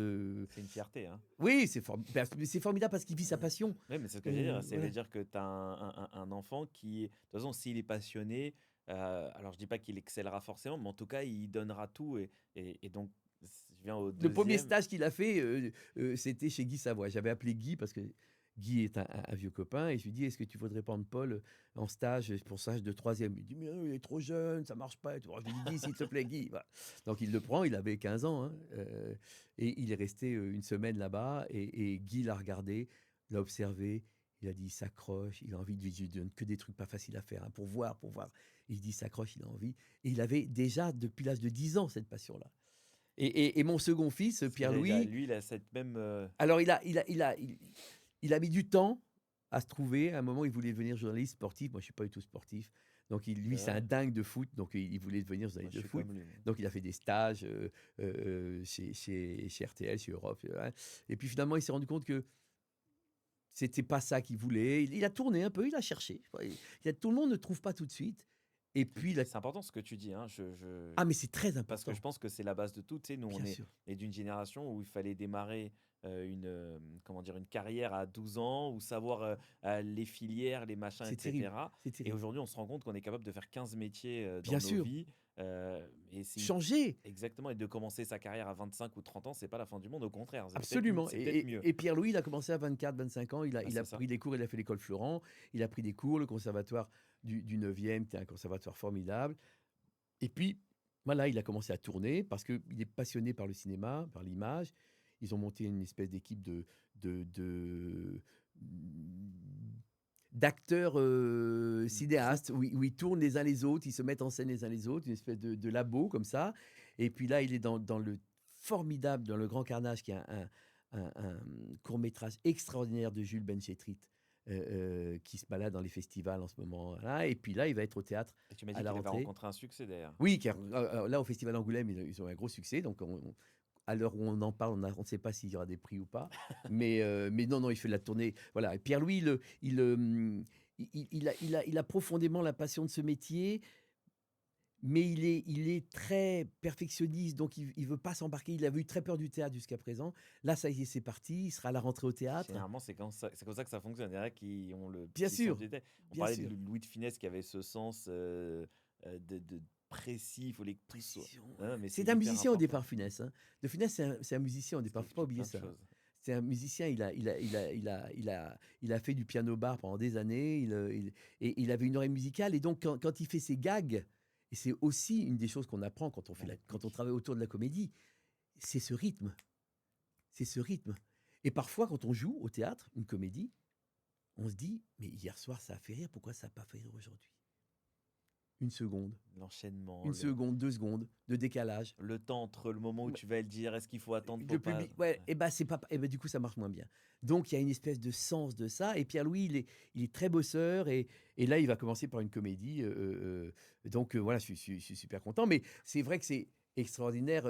C'est une fierté, hein. Oui, c'est formidable parce qu'il vit sa passion. Oui, mais c'est ce que j'allais dire. Ça veut Voilà. dire que tu as un enfant qui, de toute façon, s'il est passionné, alors je dis pas qu'il excellera forcément, mais en tout cas, il donnera tout. Et donc, je viens au Le premier deuxième. stage qu'il a fait, c'était chez Guy Savoie. J'avais appelé Guy parce que Guy est un vieux copain et je lui dis: «Est-ce que tu voudrais prendre Paul en stage pour stage de troisième?» Il dit: «Mais non, il est trop jeune, ça marche pas et tout». Alors je lui dis: «Guy, s'il te plaît, Guy». Voilà. Donc il le prend, il avait 15 ans, hein, et il est resté une semaine là-bas, et Guy l'a regardé, l'a observé, il a dit: «Il s'accroche, il a envie de lui donne que des trucs pas faciles à faire, hein, pour voir, pour voir». Il dit: «Il s'accroche, il a envie». Et il avait déjà depuis l'âge de 10 ans cette passion-là. Et mon second fils, Ce que j'allais dire, Pierre-Louis, lui, il a cette même. alors il a mis du temps à se trouver. À un moment, il voulait devenir journaliste sportif. Moi, je suis pas du tout sportif. Donc, C'est lui, c'est un vrai. dingue de foot. Donc, il voulait devenir Moi, journaliste je de suis foot. comme lui, moi. Donc, il a fait des stages chez RTL, chez Europe. Hein. Et puis, finalement, il s'est rendu compte que c'était pas ça qu'il voulait. Il a tourné un peu, il a cherché. Tout le monde ne trouve pas tout de suite. Et puis, C'est important ce que tu dis, hein. ah, mais c'est très Parce que je important. pense que c'est la base de tout. Tu sais, nous, Bien sûr. est d'une génération où il fallait démarrer comment dire, une carrière à 12 ans, ou savoir les filières, les machins, C'est terrible. etc. C'est Et terrible. aujourd'hui, on se rend compte qu'on est capable de faire 15 métiers dans Bien nos sûr. vies. Et c'est Changer. exactement. Et de commencer sa carrière à 25 ou 30 ans, c'est pas la fin du monde. Au contraire, Absolument. c'est peut-être mieux. Et Pierre-Louis, il a commencé à 24, 25 ans. Bah, Il a c'est ça. pris des cours, il a fait l'école Florent. Il a pris des cours, le conservatoire du 9e, qui est un conservatoire formidable. Et puis, voilà, il a commencé à tourner parce qu'il est passionné par le cinéma, par l'image. Ils ont monté une espèce d'équipe de, de- d'acteurs cinéastes où ils tournent les uns les autres, ils se mettent en scène les uns les autres, une espèce de labo comme ça. Et puis là, il est dans le formidable, dans Le Grand Carnage, qui est un court-métrage extraordinaire de Jules Benchetrit, qui se balade dans les festivals en ce moment-là. Et puis là, il va être au théâtre Et tu m'as à dit la qu'il avait rentrée. rencontré un succès d'ailleurs. Oui, car là, au Festival Angoulême, ils ont un gros succès. Donc, à l'heure où on en parle, on ne sait pas s'il y aura des prix ou pas. Mais non, non, il fait de la tournée. Voilà. Et Pierre-Louis, il a profondément la passion de ce métier, mais il est très perfectionniste. Donc, il ne veut pas s'embarquer. Il avait eu très peur du théâtre jusqu'à présent. Là, ça y est, c'est parti. Il sera à la rentrée au théâtre. Généralement, c'est comme ça que ça fonctionne. Il y en a qui ont le Bien petit sens sûr, du détail. On bien parlait de sûr. Louis de Funès qui avait ce sens de précis. Il fallait que tout soit. Précision. Non, mais c'est C'est un hyper musicien au important. départ, Funès. Hein. De Funès, c'est un musicien au Parce qu'il départ. a Faut pas fait oublier plein de ça. Hein. choses. C'est un musicien, il a fait du piano-bar pendant des années, et il avait une oreille musicale. Et donc, quand il fait ses gags, et c'est aussi une des choses qu'on apprend La quand on rythmique. travaille autour de la comédie, c'est ce rythme. C'est ce rythme. Et parfois, quand on joue au théâtre, une comédie, on se dit, mais hier soir, ça a fait rire, pourquoi ça n'a pas fait rire aujourd'hui? Une seconde, L'enchaînement, 1 seconde, 2 secondes de décalage. le temps entre le moment où tu vas le dire, est-ce qu'il faut attendre Le pour pas. public, ouais, et ben c'est pas, et ben du coup ça marche moins bien. Donc il y a une espèce de sens de ça. Et Pierre-Louis, il est très bosseur, et là il va commencer par une comédie. Donc voilà, je suis super content. Mais c'est vrai que c'est extraordinaire.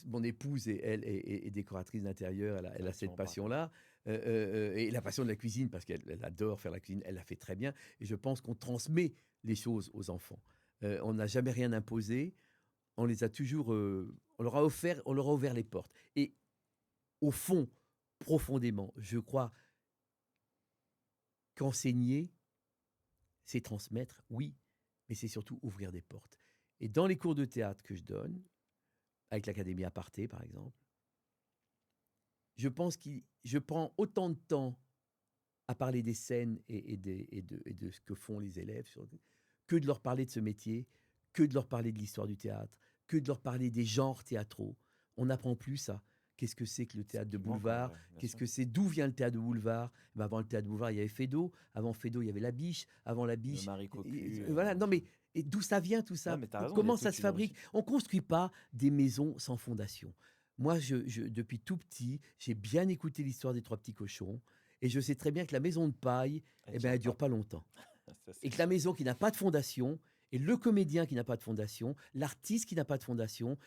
Mon épouse, elle est décoratrice d'intérieur. Elle a Ouais, tu cette m'en parlais. passion-là. et la passion de la cuisine, parce qu'elle adore faire la cuisine, elle la fait très bien. Et je pense qu'on transmet les choses aux enfants. On n'a jamais rien imposé. On les a toujours, on leur a ouvert les portes. Et au fond, profondément, je crois qu'enseigner, c'est transmettre, oui, mais c'est surtout ouvrir des portes. Et dans les cours de théâtre que je donne, avec l'Académie Aparté par exemple, je pense que je prends autant de temps à parler des scènes et de ce que font les élèves, que de leur parler de ce métier, que de leur parler de l'histoire du théâtre, que de leur parler des genres théâtraux. On n'apprend plus ça. Qu'est-ce que c'est que le C'est ce théâtre de qui manque en boulevard? vrai, bien Qu'est-ce sûr. que c'est? D'où vient le théâtre de boulevard? Ben, avant le théâtre de boulevard, il y avait Feydeau. Avant Feydeau, il y avait La Biche. Avant La Le Biche, Marie Cocu, voilà. Non, machin. mais et d'où ça vient tout Non, ça? mais t'as raison, il y a Comment ça toute se une fabrique? origine. On construit pas des maisons sans fondation. Moi, depuis tout petit, j'ai bien écouté l'histoire des Trois Petits Cochons. Et je sais très bien que la maison de paille, Elle eh ben, tient elle dure pas. pas longtemps. Ça, Et c'est que la sûr. maison qui n'a pas de fondation, et le comédien qui n'a pas de fondation, l'artiste qui n'a pas de fondation,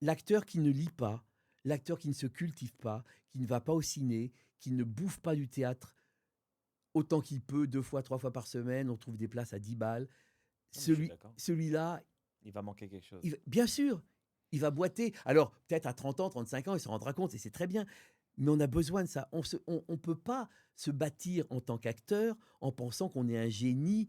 l'acteur qui ne lit pas, l'acteur qui ne se cultive pas, qui ne va pas au ciné, qui ne bouffe pas du théâtre autant qu'il peut, 2 fois, 3 fois par semaine, on trouve des places à 10 balles. Non, mais je suis Celui, d'accord. celui-là, Il va manquer quelque chose. bien sûr, il va boiter. Alors, peut-être à 30 ans, 35 ans, il se rendra compte, et c'est très bien. Mais on a besoin de ça. On peut pas se bâtir en tant qu'acteur en pensant qu'on est un génie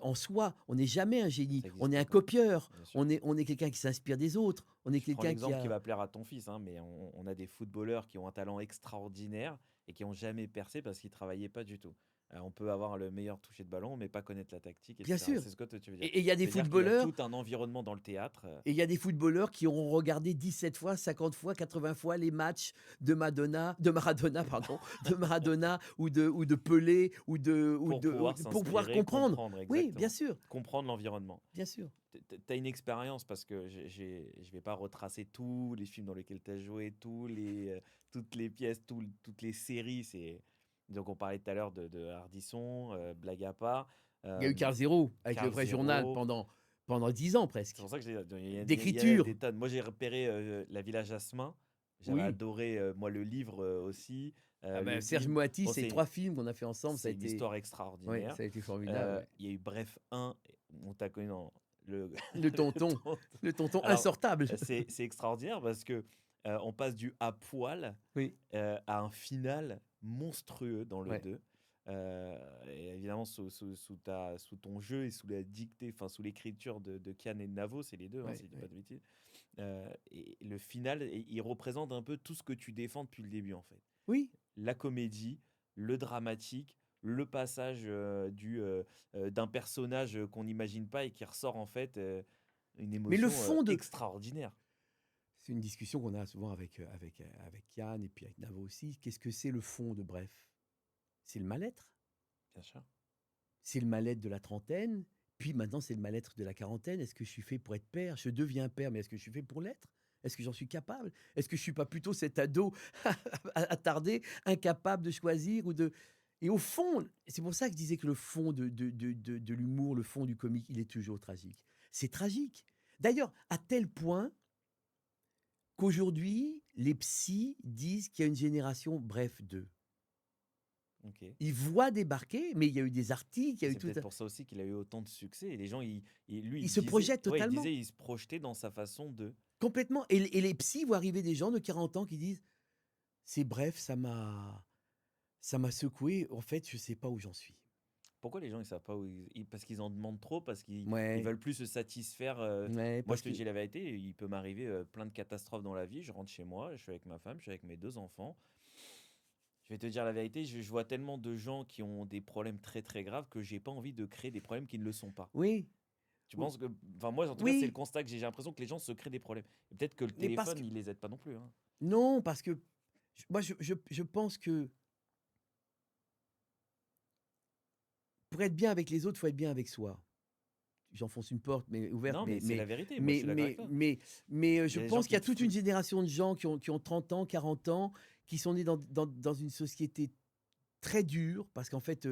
en soi. On n'est jamais un génie. Ça On est n'existe un pas, copieur. bien sûr. On est quelqu'un qui s'inspire des autres. On est Je prends quelqu'un qui l'exemple qui a... va plaire à ton fils, hein, mais on a des footballeurs qui ont un talent extraordinaire et qui n'ont jamais percé parce qu'ils travaillaient pas du tout. On peut avoir le meilleur toucher de ballon, mais pas connaître la tactique, Bien etc. sûr. C'est ce que toi, tu veux dire. Et il y a des C'est-à-dire qu'il y a footballeurs tout un environnement dans le théâtre. Et il y a des footballeurs qui auront regardé 17 fois, 50 fois, 80 fois les matchs de Maradona, pardon, de Maradona ou de Pelé Pour pouvoir pour pouvoir s'inspirer, comprendre. comprendre, Oui, bien exactement. sûr, Comprendre l'environnement. bien sûr. Tu as une expérience parce que je vais pas retracer tous les films dans lesquels tu as joué, toutes les pièces, toutes les séries. Donc, on parlait tout à l'heure de Ardisson, blague à part, Il y a euh, eu Carl Zero avec le Carl vrai journal Zéro. pendant 10 ans C'est presque. pour ça que il y a D'écriture. des tonnes. Moi, j'ai repéré La Villa Jasmin. J'avais Oui. adoré, moi, le livre aussi, Ah le ben, Serge film. Moati, Bon, c'est 3 films qu'on a fait ensemble. c'est une histoire Ouais, extraordinaire. ça a été formidable. Ouais. Il y a eu Bref 1, on t'a connu dans le, Le le tonton, tonton. le tonton Alors, insortable. c'est extraordinaire parce que on passe du à poil Oui, à un final monstrueux dans le ouais, 2. Et évidemment, sous ton jeu et sous la dictée, enfin sous l'écriture de Kian et de Navo, c'est les deux, hein, ouais, si je dis pas ouais. de bêtises. Et le final, il représente un peu tout ce que tu défends depuis le début, en fait. Oui, La comédie, le dramatique, le passage d'un personnage qu'on n'imagine pas et qui ressort en fait une mais le émotion fond de, extraordinaire. c'est une discussion qu'on a souvent avec Yann et puis avec Navo aussi. Qu'est-ce que c'est le fond de Bref? C'est le mal-être. Bien sûr. C'est le mal-être de la trentaine. Puis maintenant, c'est le mal-être de la quarantaine. Est-ce que je suis fait pour être père? Je deviens père, mais est-ce que je suis fait pour l'être? Est-ce que j'en suis capable? Est-ce que je suis pas plutôt cet ado attardé, incapable de choisir ou de... Et au fond, c'est pour ça que je disais que le fond de l'humour, le fond du comique, il est toujours tragique. C'est tragique. D'ailleurs, à tel point qu'aujourd'hui, les psys disent qu'il y a une génération Bref 2. Ok. Ils voient débarquer, mais il y a eu des articles, il y a eu C'est tout peut-être un... pour ça aussi qu'il a eu autant de succès. Et les gens, lui, Ils se projettent totalement, il se projetait dans sa façon de. complètement. Et les psys voient arriver des gens de 40 ans qui disent, c'est Bref, ça m'a secoué. En fait, je sais pas où j'en suis. Pourquoi les gens ils savent pas où parce qu'ils en demandent trop, parce qu'ils Ouais, veulent plus se satisfaire. ouais, Moi, parce je te que dis la vérité, il peut m'arriver plein de catastrophes dans la vie. Je rentre chez moi, je suis avec ma femme, je suis avec mes 2 enfants. Je vais te dire la vérité, je vois tellement de gens qui ont des problèmes très très graves que j'ai pas envie de créer des problèmes qui ne le sont pas. oui, Tu oui, penses que, enfin moi en tout cas c'est le oui, constat que j'ai l'impression que les gens se créent des problèmes. Et peut-être que le mais parce téléphone que il les aide pas non plus, hein. non, parce que moi je pense que pour être bien avec les autres, faut être bien avec soi. J'enfonce une porte mais ouverte, Non mais mais c'est la vérité, moi je suis d'accord avec toi. Il je y a des gens pense qu'il y qui a toute une génération de gens qui ont 30 ans, 40 ans, qui sont nés dans une société très dure, parce qu'en fait,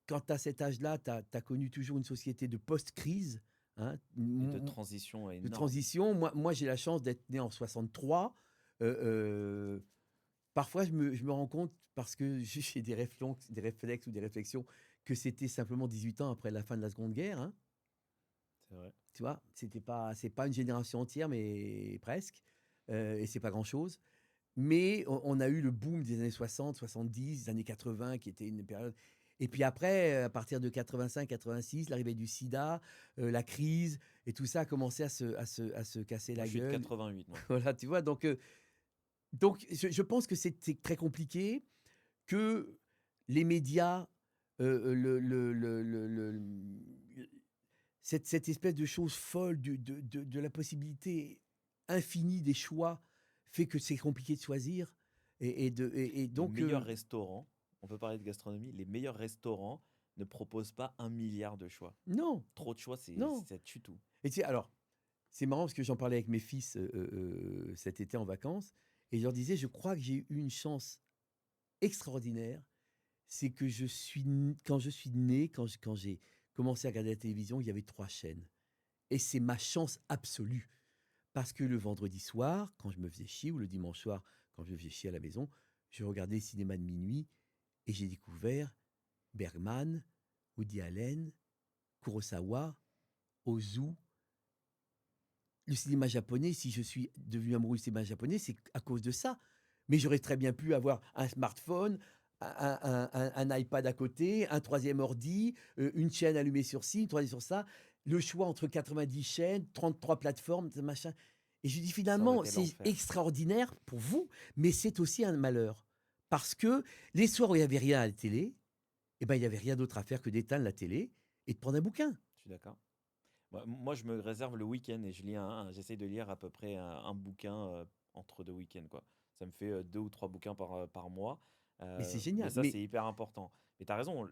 quand tu as cet âge-là, tu as connu toujours une société de post-crise, hein, et de transition de énorme. transition. Moi j'ai la chance d'être né en 63. parfois, je me rends compte, parce que j'ai des réflexes ou des réflexions, que c'était simplement 18 ans après la fin de la Seconde Guerre, hein. C'est vrai. Tu vois, c'est pas une génération entière, mais presque. Et c'est pas grand-chose. Mais on a eu le boom des années 60, 70, des années 80, qui était une période. Et puis après, à partir de 85, 86, l'arrivée du sida, la crise, et tout ça a commencé à se casser Moi, la je suis de gueule. 88, moi. Voilà, tu vois. Donc je pense que c'est très compliqué, que les médias, cette espèce de chose folle de la possibilité infinie des choix fait que c'est compliqué de choisir. Et Les donc, meilleurs restaurants, on peut parler de gastronomie, les meilleurs restaurants ne proposent pas 1 milliard de choix. non, Trop de choix, non. ça tue tout. Et tu sais, alors, c'est marrant parce que j'en parlais avec mes fils cet été en vacances, et je leur disais, je crois que j'ai eu une chance extraordinaire, c'est que quand je suis né, quand j'ai commencé à regarder la télévision, il y avait 3 chaînes. Et c'est ma chance absolue. Parce que le vendredi soir, quand je me faisais chier, ou le dimanche soir, quand je me faisais chier à la maison, je regardais le cinéma de minuit et j'ai découvert Bergman, Woody Allen, Kurosawa, Ozu. Le cinéma japonais, si je suis devenu amoureux du cinéma japonais, c'est à cause de ça. Mais j'aurais très bien pu avoir un smartphone, un iPad à côté, un troisième ordi, une chaîne allumée sur ci, une troisième sur ça, le choix entre 90 chaînes, 33 plateformes, machin. Et je dis Ça aurait finalement, été c'est l'enfer. extraordinaire pour vous, mais c'est aussi un malheur. Parce que les soirs où il n'y avait rien à la télé, eh ben, il n'y avait rien d'autre à faire que d'éteindre la télé et de prendre un bouquin. Je suis d'accord. Moi, je me réserve le week-end et je lis j'essaye de lire à peu près un bouquin entre 2 week-ends, quoi. Ça me fait 2 ou 3 bouquins par mois. Mais c'est Mais génial. ça, c'est hyper important. Mais tu as raison,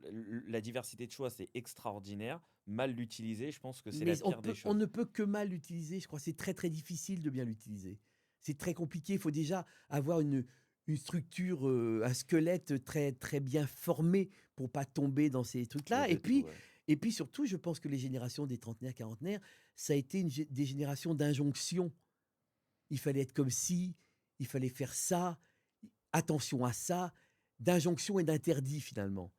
la diversité de choix, c'est extraordinaire. Mal l'utiliser, je pense que c'est la Mais pire des on choses. ne peut que mal l'utiliser, je crois. C'est très, très difficile de bien l'utiliser. C'est très compliqué. Il faut déjà avoir une structure, un squelette très, très bien formé pour pas tomber dans ces Il y a trucs-là. de tout, ouais. Et puis surtout, je pense que les générations des trentenaires, quarantenaires, ça a été des générations d'injonctions. Il fallait être comme ci, il fallait faire ça, attention à ça, d'injonctions et d'interdits finalement.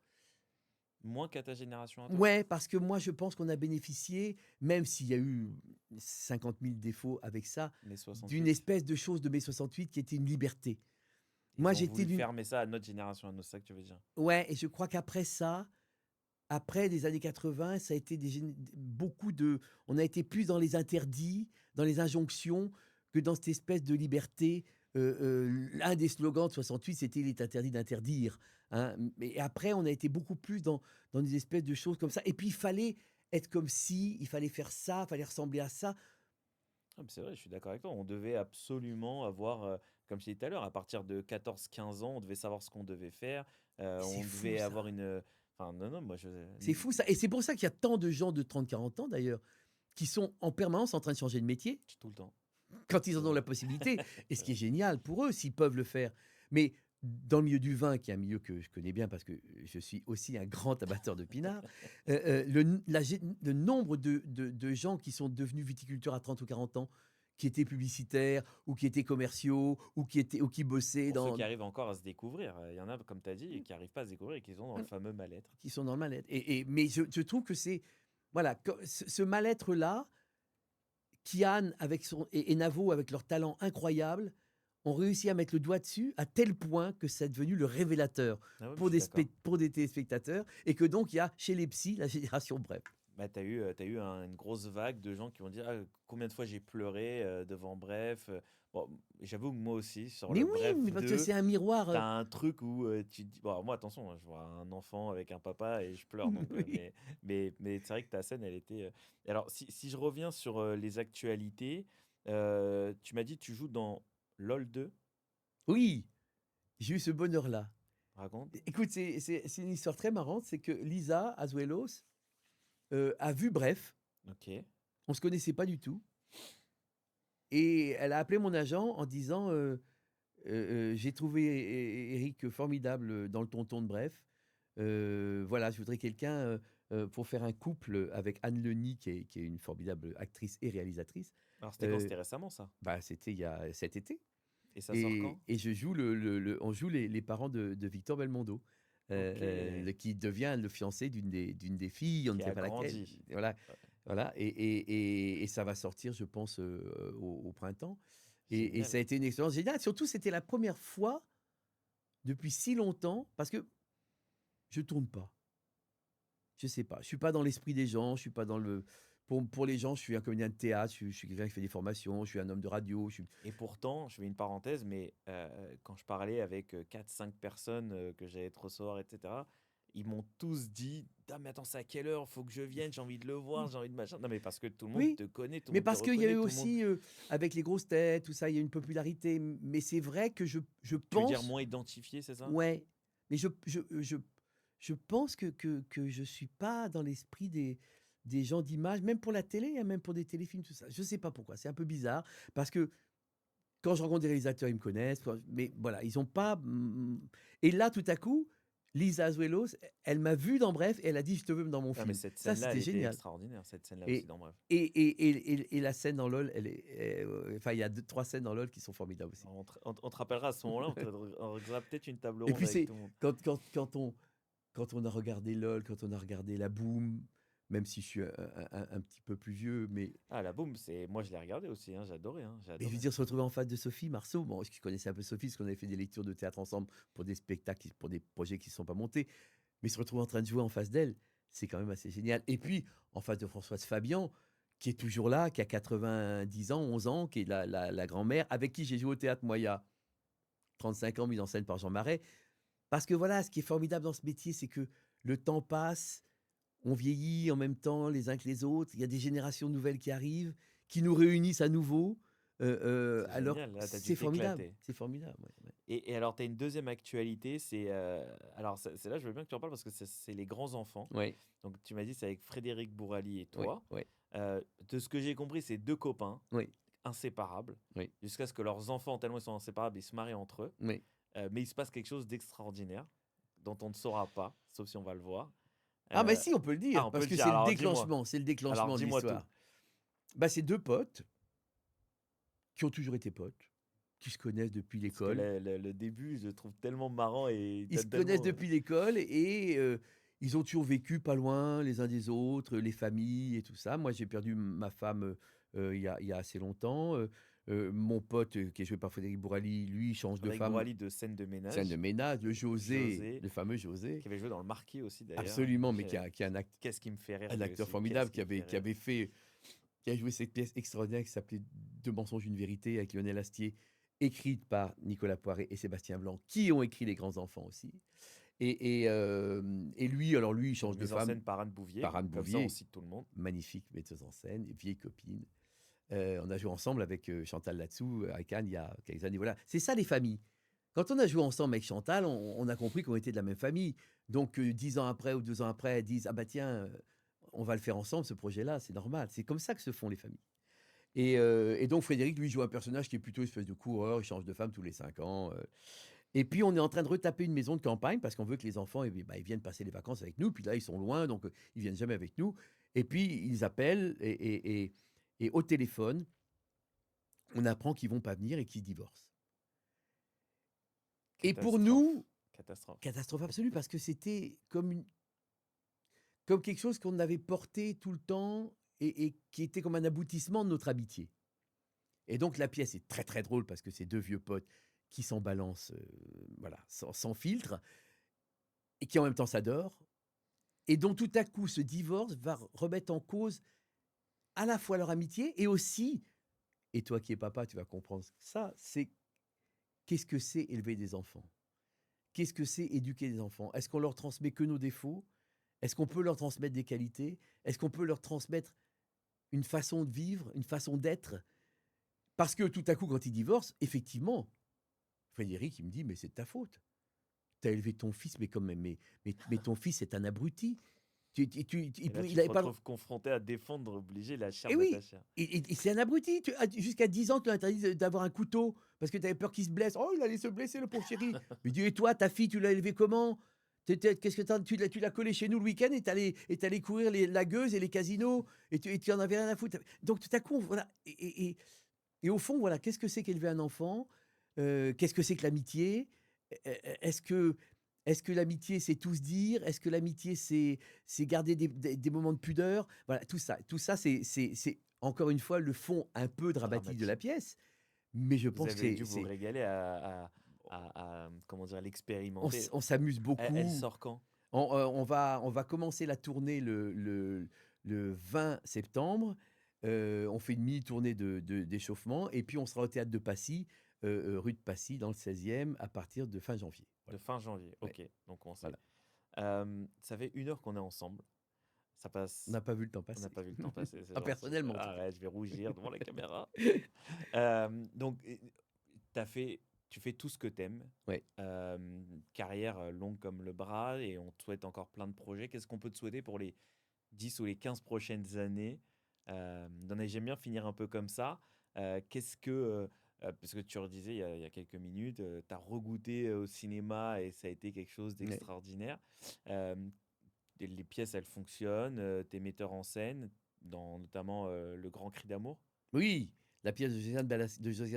Moins qu'à ta génération à toi? Ouais, parce que moi, je pense qu'on a bénéficié, même s'il y a eu 50 000 défauts avec ça, Mai d'une 68. espèce de chose de mai 68 qui était une liberté. Moi, Ils ont j'étais voulu d'une. fermer ça à notre génération, à nous, c'est ça que tu veux dire? Ouais, et je crois qu'après ça, après les années 80, ça a été beaucoup de. On a été plus dans les interdits, dans les injonctions, que dans cette espèce de liberté. Un des slogans de 68, c'était il est interdit d'interdire, hein. Mais après, on a été beaucoup plus dans des espèces de choses comme ça. Et puis, il fallait être comme si, il fallait faire ça, il fallait ressembler à ça. Ah, mais c'est vrai, je suis d'accord avec toi. On devait absolument avoir, comme je disais tout à l'heure, à partir de 14, 15 ans, on devait savoir ce qu'on devait faire. C'est On fou, devait ça. avoir une. Enfin, non, non, moi, C'est fou, ça. Et c'est pour ça qu'il y a tant de gens de 30, 40 ans, d'ailleurs, qui sont en permanence en train de changer de métier tout le temps. quand ils C'est en ont la vrai. possibilité. Et ce C'est qui est vrai. génial pour eux, s'ils peuvent le faire. Mais dans le milieu du vin, qui est un milieu que je connais bien parce que je suis aussi un grand amateur de pinard, le nombre de gens qui sont devenus viticulteurs à 30 ou 40 ans, qui étaient publicitaires, ou qui étaient commerciaux, ou qui bossaient Pour ceux dans, qui arrivent encore à se découvrir, il y en a, comme tu as dit, qui n'arrivent pas à se découvrir et qui sont dans le fameux mal-être. qui sont dans le mal-être. Mais je trouve que c'est. Voilà, ce mal-être-là, Kian et Navo, avec leur talent incroyable, ont réussi à mettre le doigt dessus à tel point que c'est devenu le révélateur Ah ouais, mais je suis d'accord. pour des téléspectateurs, et que donc il y a chez les psys la génération bref. Bah, t'as eu une grosse vague de gens qui vont dire «Ah, combien de fois j'ai pleuré devant Bref». Bon, j'avoue que moi aussi, sur Mais le oui, Bref mais parce que 2, c'est un miroir. t'as un truc où tu te dis. Bon, alors moi, attention, hein, je vois un enfant avec un papa et je pleure. Donc, Oui. mais c'est vrai que ta scène, elle était. Alors, si je reviens sur les actualités, tu m'as dit tu joues dans LOL 2. Oui, j'ai eu ce bonheur-là. Raconte. Écoute, c'est une histoire très marrante, c'est que Lisa Azuelos a vu Bref, Ok. on se connaissait pas du tout, et elle a appelé mon agent en disant j'ai trouvé Eric formidable dans le tonton de Bref. Voilà, je voudrais quelqu'un pour faire un couple avec Anne Leni, qui est une formidable actrice et réalisatrice. Alors, c'était quand? Euh, C'était récemment, ça. Bah, c'était il y a cet été. Et ça sort quand? Et je joue on joue les parents de Victor Belmondo, Ok. qui devient le fiancé d'une des filles, on ne Qui sait a pas laquelle. grandi. Voilà, Ouais, voilà. Et ça va sortir, je pense, au printemps. Et génial. ça a été une expérience géniale. Surtout, c'était la première fois depuis si longtemps, parce que je tourne pas. Je sais pas. Je suis pas dans l'esprit des gens. Je suis pas dans le. Pour les gens, je suis un comédien de théâtre. Je suis quelqu'un qui fait des formations. Je suis un homme de radio. Et pourtant, je fais une parenthèse, mais quand je parlais avec 4-5 personnes que j'allais te recevoir, etc., ils m'ont tous dit: Ah, mais attends, c'est à quelle heure? Faut que je vienne, j'ai envie de le voir, j'ai envie de machin. Non, mais parce que tout le monde Oui, te connaît, tout le mais monde te parce qu'il y a reconnaît, eu tout le monde. aussi, avec les grosses têtes, tout ça, il y a une popularité. Mais c'est vrai que je Tu veux dire pense, moins identifié, c'est ça? ouais, mais je pense que je suis pas dans l'esprit des gens d'image, même pour la télé, hein, même pour des téléfilms, tout ça. Je sais pas pourquoi. C'est un peu bizarre parce que quand je rencontre des réalisateurs, ils me connaissent, mais voilà, ils ont pas. Et là, tout à coup, Lisa Azuelos, elle m'a vu dans Bref et elle a dit: Je te veux dans mon Non, mais film. cette Ça, scène-là, c'était elle était génial. extraordinaire, cette scène-là aussi Et, dans Bref. et la scène dans LOL, enfin, il y a trois scènes dans LOL qui sont formidables aussi. Alors, on te rappellera à ce moment-là, on organisera peut-être une table Et ronde puis, avec c'est tout le monde. quand on a regardé LOL, quand on a regardé La Boom, même si je suis un petit peu plus vieux, Ah, la boum, moi je l'ai regardé aussi, hein, j'ai adoré, hein, j'ai mais je veux adoré. dire, se retrouver en face de Sophie Marceau, bon, je connaissais un peu Sophie, parce qu'on avait fait des lectures de théâtre ensemble pour des spectacles, pour des projets qui ne sont pas montés, mais se retrouver en train de jouer en face d'elle, c'est quand même assez génial. Et puis, en face de Françoise Fabian, qui est toujours là, qui a 90 ans, 11 ans, qui est la grand-mère, avec qui j'ai joué au théâtre, moi, il y a 35 ans, mise en scène par Jean Marais. Parce que voilà, ce qui est formidable dans ce métier, c'est que le temps passe, on vieillit en même temps les uns que les autres, il y a des générations nouvelles qui arrivent, qui nous réunissent à nouveau. C'est Alors, génial, là, t'as dû c'est formidable. t'éclater. C'est formidable. Ouais, ouais. Et alors, tu as une deuxième actualité, alors c'est là, je veux bien que tu en parles parce que c'est les grands enfants. Ouais, Donc, tu m'as dit, c'est avec Frédéric Bourali et ouais, toi. ouais, De ce que j'ai compris, c'est deux copains ouais, inséparables, ouais, jusqu'à ce que leurs enfants, tellement ils sont inséparables, ils se marient entre eux. ouais. Mais il se passe quelque chose d'extraordinaire dont on ne saura pas, sauf si on va le voir. Ah, mais Euh, si, on peut le ah, dire, on peut parce le que dire, c'est le alors déclenchement de dis-moi tout. l'histoire. Bah, c'est deux potes qui ont toujours été potes, qui se connaissent depuis Parce que l'école. le début, je le trouve tellement marrant et il Ils se donne connaissent tellement. depuis l'école et ils ont toujours vécu pas loin les uns des autres, les familles et tout ça. Moi, j'ai perdu ma femme il y a assez longtemps. Mon pote, qui est joué par Frédéric Bourali, lui, il change de Frédéric femme. Bourali de Scène de Scène de ménage, ménage, le José, José, le fameux José, qui avait joué dans Le Marquis aussi d'ailleurs. absolument, mais qui est Qu'est-ce qui me fait rire un lui acteur aussi, qu'est-ce formidable, qui me fait rire. qui a joué cette pièce extraordinaire qui s'appelait Deux mensonges, une vérité, avec Lionel Astier, écrite par Nicolas Poiret et Sébastien Blanc, qui ont écrit Les Grands Enfants aussi. Et lui, alors lui, il Donc change de mise en femme scène par Anne Bouvier, par Anne comme ça on Bouvier, cite tout le monde. magnifique metteuse en scène, vieille copine. On a joué ensemble avec Chantal Latsou à Cannes il y a quelques années. Voilà, c'est ça les familles. Quand on a joué ensemble avec Chantal, on a compris qu'on était de la même famille. Donc 10 ans après ou 2 ans après, elles disent ah bah tiens, on va le faire ensemble ce projet-là, c'est normal. C'est comme ça que se font les familles. Et donc Frédéric lui joue un personnage qui est plutôt une espèce de coureur, il change de femme tous les 5 ans. Et puis, on est en train de retaper une maison de campagne parce qu'on veut que les enfants, eh bien, ils viennent passer les vacances avec nous. Puis là, ils sont loin, donc ils viennent jamais avec nous. Et puis, ils appellent et au téléphone, on apprend qu'ils vont pas venir et qu'ils divorcent. Et pour Catastrophe. nous, Catastrophe. catastrophe absolue parce que c'était comme quelque chose qu'on avait porté tout le temps et qui était comme un aboutissement de notre amitié. Et donc, la pièce est très, très drôle parce que c'est deux vieux potes qui s'en balancent, voilà, sans filtre et qui en même temps s'adorent. Et dont tout à coup ce divorce va remettre en cause à la fois leur amitié et aussi, et toi qui es papa, tu vas comprendre ça, c'est qu'est-ce que c'est élever des enfants? Qu'est-ce que c'est éduquer des enfants? Est-ce qu'on leur transmet que nos défauts? Est-ce qu'on peut leur transmettre des qualités? Est-ce qu'on peut leur transmettre une façon de vivre, une façon d'être? Parce que tout à coup, quand ils divorcent, effectivement, Frédéric, il me dit, mais c'est de ta faute. Tu as élevé ton fils, mais quand même, mais ton fils est un abruti. Et là, tu Il te n'avait pas. retrouves confronté à défendre, obligé la chair Eh de ta oui, chair. c'est un abruti. Jusqu'à 10 ans, tu l'as interdit d'avoir un couteau parce que tu avais peur qu'il se blesse. Oh, il allait se blesser, le pauvre chéri. Mais dis, et toi, ta fille, tu l'as élevée comment? Qu'est-ce que tu l'as collée chez nous le week-end et t'allais courir la gueuse et les casinos et tu en avais rien à foutre. Donc tout à coup, voilà. Et au fond, voilà, qu'est-ce que c'est qu'élever un enfant? Qu'est-ce que c'est que l'amitié? Est-ce que l'amitié, c'est tout se dire? Est-ce que l'amitié, c'est garder des moments de pudeur? Voilà, tout ça, c'est encore une fois le fond un peu dramatique de la Dramatique. pièce, mais je Vous pense que avez dû vous c'est régaler comment dire, l'expérimenter. on s'amuse Elle beaucoup. sort quand? On va commencer la tournée le 20 septembre. On fait une mini-tournée d'échauffement et puis on sera au théâtre de Passy, rue de Passy, dans le 16e, à partir de fin janvier. De Voilà. fin janvier. Ouais, Ok, donc on sait. voilà. Ça fait 1 heure qu'on est ensemble. Ça On passe. n'a pas vu le temps On n'a passer. pas vu le temps passer, c'est Ah, gentil. personnellement, en tout cas. Arrête, je vais rougir devant la caméra. Donc, tu fais tout ce que t'aimes. Ouais. Carrière longue comme le bras et on te souhaite encore plein de projets. Qu'est-ce qu'on peut te souhaiter pour les 10 ou les 15 prochaines années? J'aime bien finir un peu comme ça. Qu'est-ce que, parce que tu redisais il y a quelques minutes, tu as regoûté au cinéma et ça a été quelque chose Ouais. d'extraordinaire. Euh, les pièces, elles fonctionnent. T'es metteur en scène, dans notamment Le Grand Cri d'amour. Oui, la pièce de Josiane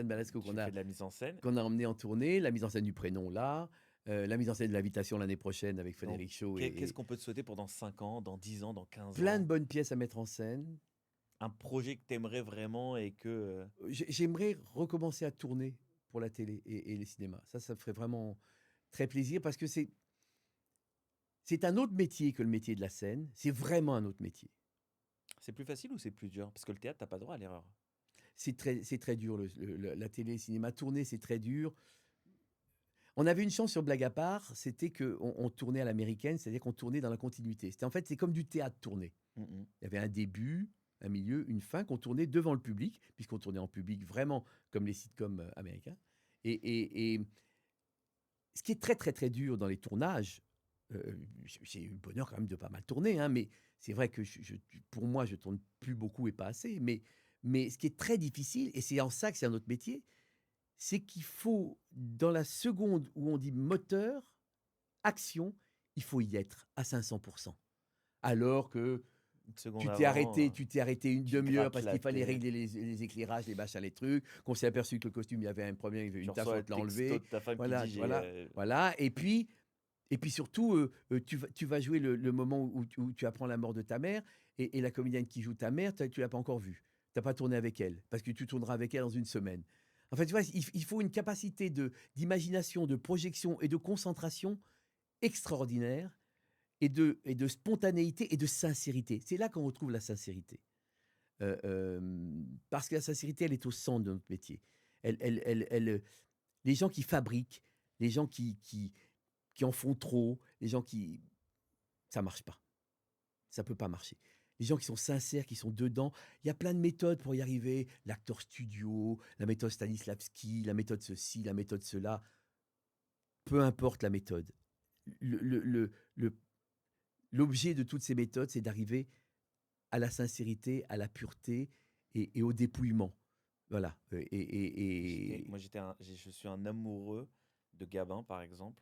Balasco Tu fais de la mise en scène. qu'on a emmenée en tournée, la mise en scène du prénom là, la mise en scène de l'invitation l'année prochaine avec Donc, Frédéric Shaw qu'est-ce et qu'on peut te souhaiter pour dans 5 ans, dans 10 ans, dans 15 plein de ans? bonnes pièces à mettre en scène. Un projet que t'aimerais vraiment et que... J'aimerais recommencer à tourner pour la télé et les cinémas. Ça me ferait vraiment très plaisir parce que c'est un autre métier que le métier de la scène. C'est vraiment un autre métier. C'est plus facile ou c'est plus dur? Parce que le théâtre, t'as pas droit à l'erreur. C'est très dur, la télé, le cinéma. Tourner, c'est très dur. On avait une chance sur Blague à part, c'était qu'on tournait à l'américaine, c'est-à-dire qu'on tournait dans la continuité. En fait, c'est comme du théâtre tourné. Mhm. Il y avait un début, un milieu, une fin qu'on tournait devant le public, puisqu'on tournait en public vraiment comme les sitcoms américains. Et ce qui est très, très, très dur dans les tournages, j'ai eu le bonheur quand même de pas mal tourner, hein, mais c'est vrai que pour moi, je tourne plus beaucoup et pas assez. Mais ce qui est très difficile, et c'est en ça que c'est un autre métier, c'est qu'il faut, dans la seconde où on dit moteur, action, il faut y être à 500%. Alors que Une seconde tu avant, t'es arrêté une tu demi-heure grattes parce la qu'il fallait tête. régler les éclairages, les machins, les trucs, qu'on s'est aperçu que le costume, il y avait un problème, il y avait Tu une tache, reçois on un te l'a texto enlevé. de ta femme qui Voilà, dit j'ai... voilà, voilà. Et puis surtout, tu vas jouer le moment où tu apprends la mort de ta mère et la comédienne qui joue ta mère, tu l'as pas encore vue. Tu n'as pas tourné avec elle parce que tu tourneras avec elle dans une semaine. En fait, tu vois, il faut une capacité d'imagination, de projection et de concentration extraordinaire et de spontanéité et de sincérité. C'est là qu'on retrouve la sincérité. Parce que la sincérité, elle est au centre de notre métier. Les gens qui fabriquent, les gens qui en font trop, les gens qui... Ça marche pas. Ça peut pas marcher. Les gens qui sont sincères, qui sont dedans, il y a plein de méthodes pour y arriver. L'acteur studio, la méthode Stanislavski, la méthode ceci, la méthode cela. Peu importe la méthode. L'objet de toutes ces méthodes, c'est d'arriver à la sincérité, à la pureté et au dépouillement. Voilà. Moi, je suis un amoureux de Gabin, par exemple,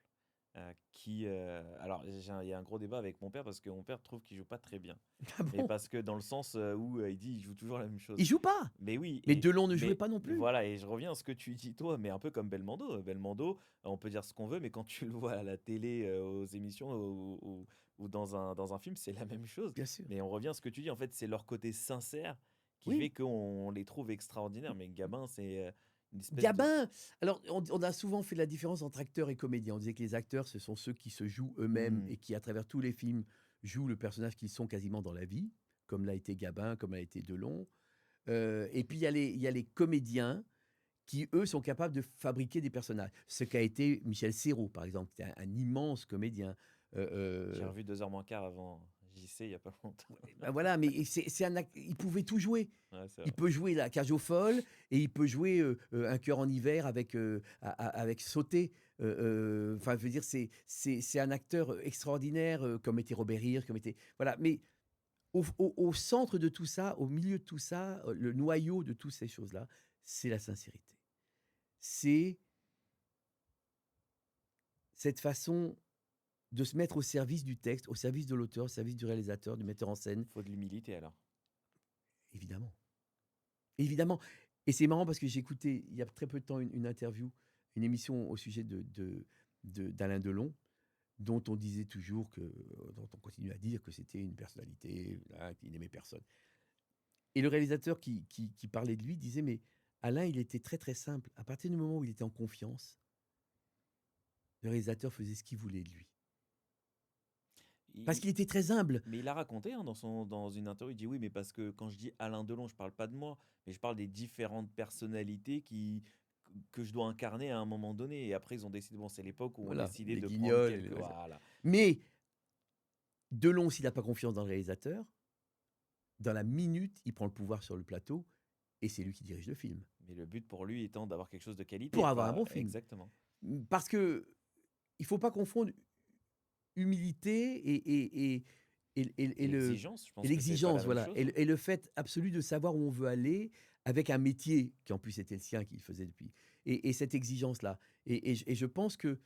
alors, il y a un gros débat avec mon père parce que mon père trouve qu'il joue pas très bien. Ah Mais bon? parce que dans le sens où il dit il joue toujours la même chose. Il joue pas. Mais oui, Mais Delon ne jouait pas non plus. voilà, et je reviens à ce que tu dis toi, mais un peu comme Belmondo. Belmondo, on peut dire ce qu'on veut, mais quand tu le vois à la télé, aux émissions ou dans un film, c'est la même chose. Bien sûr. Mais on revient à ce que tu dis, en fait, c'est leur côté sincère qui Oui. fait qu'on les trouve extraordinaires. Mais Gabin, c'est une espèce de... Gabin. Alors, on a souvent fait la différence entre acteurs et comédiens. On disait que les acteurs, ce sont ceux qui se jouent eux-mêmes et qui, à travers tous les films, jouent le personnage qu'ils sont quasiment dans la vie, comme l'a été Gabin, comme l'a été Delon. Et puis, il y a les comédiens qui, eux, sont capables de fabriquer des personnages. Ce qu'a été Michel Serrault, par exemple, qui est un immense comédien. J'ai revu 2h moins quart avant JC il y a pas longtemps. Ben voilà, mais il pouvait tout jouer. Ouais, c'est Il vrai. peut jouer la cage aux folles et il peut jouer un cœur en hiver avec Sauté. Enfin, je veux dire, c'est un acteur extraordinaire, comme était Robert Hir, comme était... Voilà, mais au centre de tout ça, au milieu de tout ça, le noyau de toutes ces choses-là, c'est la sincérité. C'est cette façon de se mettre au service du texte, au service de l'auteur, au service du réalisateur, du metteur en scène, Faut de l'humilité alors. évidemment. Évidemment. Et c'est marrant parce que j'ai écouté il y a très peu de temps une interview une émission au sujet d'Alain Delon, dont on disait toujours dont on continue à dire que c'était une personnalité là, qui n'aimait personne. Et le réalisateur qui parlait de lui disait, mais Alain, il était très très simple. À partir du moment où il était en confiance, le réalisateur faisait ce qu'il voulait de lui. Parce Il- qu'il était très humble. Mais il a raconté hein, dans une interview, il dit oui, mais parce que quand je dis Alain Delon, je parle pas de moi, mais je parle des différentes personnalités que je dois incarner à un moment donné. Et après, ils ont décidé, bon, c'est l'époque où on Voilà, décidait les de prendre guignols. quelques. Voilà. Mais Delon, s'il n'a pas confiance dans le réalisateur, dans la minute, il prend le pouvoir sur le plateau et c'est lui qui dirige le film. Mais le but pour lui étant d'avoir quelque chose de qualité. Pour avoir un Pas... bon film. Exactement. Parce que il faut pas confondre humilité et L'exigence, je pense que c'est pas l'exigence, la même voilà. chose. Et le fait absolu de savoir où on veut aller avec un métier qui en plus était le sien qu'il faisait depuis. Et cette exigence-là. Et je pense que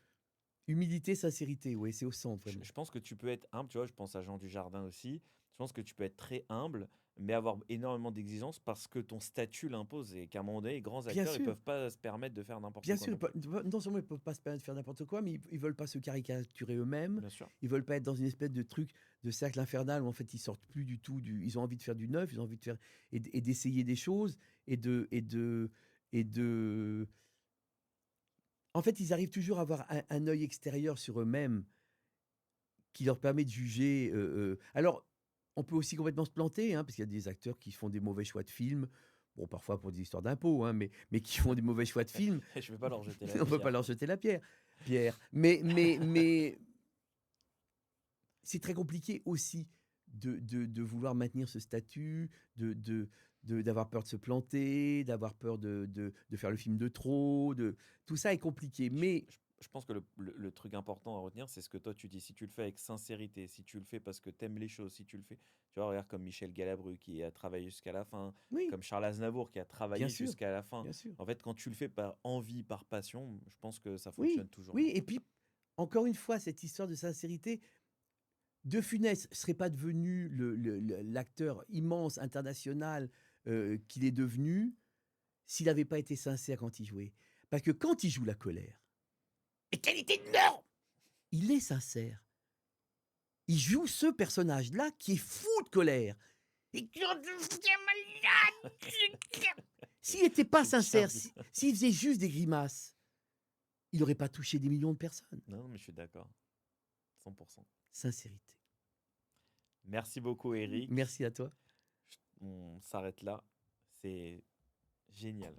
humilité, sincérité, oui, c'est au centre, vraiment. Je pense que tu peux être humble, tu vois, je pense à Jean Dujardin aussi. Je pense que tu peux être très humble, mais avoir énormément d'exigences parce que ton statut l'impose et qu'à un moment donné, les grands Bien acteurs, ils sûr. peuvent pas se permettre de faire n'importe Bien quoi sûr, non plus. non seulement ils ne peuvent pas se permettre de faire n'importe quoi, mais ils veulent pas se caricaturer eux-mêmes. Bien sûr. Ils veulent pas être dans une espèce de truc de cercle infernal où en fait ils sortent plus du tout ils ont envie de faire du neuf, ils ont envie de faire et d'essayer des choses et de en fait, ils arrivent toujours à avoir un œil extérieur sur eux-mêmes qui leur permet de juger. Alors, on peut aussi complètement se planter, hein, parce qu'il y a des acteurs qui font des mauvais choix de films. Bon, parfois pour des histoires d'impôts, hein, mais qui font des mauvais choix de films. Je vais pas leur jeter la On peut pas pierre. leur jeter la pierre. Mais c'est très compliqué aussi de vouloir maintenir ce statut, d'avoir peur de se planter, d'avoir peur de faire le film de trop. Tout ça est compliqué. Mais Je pense que le truc important à retenir, c'est ce que toi tu dis. Si tu le fais avec sincérité, si tu le fais parce que tu aimes les choses, si tu le fais, tu vois, regarde comme Michel Galabru qui a travaillé jusqu'à la fin, oui, comme Charles Aznavour qui a bien travaillé sûr, jusqu'à la fin. bien sûr. En fait, quand tu le fais par envie, par passion, je pense que ça Oui, fonctionne toujours oui. mieux. Et puis, encore une fois, cette histoire de sincérité, De Funès ne serait pas devenu l'acteur immense international qu'il est devenu s'il n'avait pas été sincère quand il jouait. Parce que quand il joue la colère, et quelle était énorme, il est sincère. Il joue ce personnage-là qui est fou de colère. Et qui en devient malade. S'il n'était pas C'est bien sincère, dit. s'il faisait juste des grimaces, il n'aurait pas touché des millions de personnes. Non, mais je suis d'accord. 100%. Sincérité. Merci beaucoup, Eric. Merci à toi. On s'arrête là. C'est génial.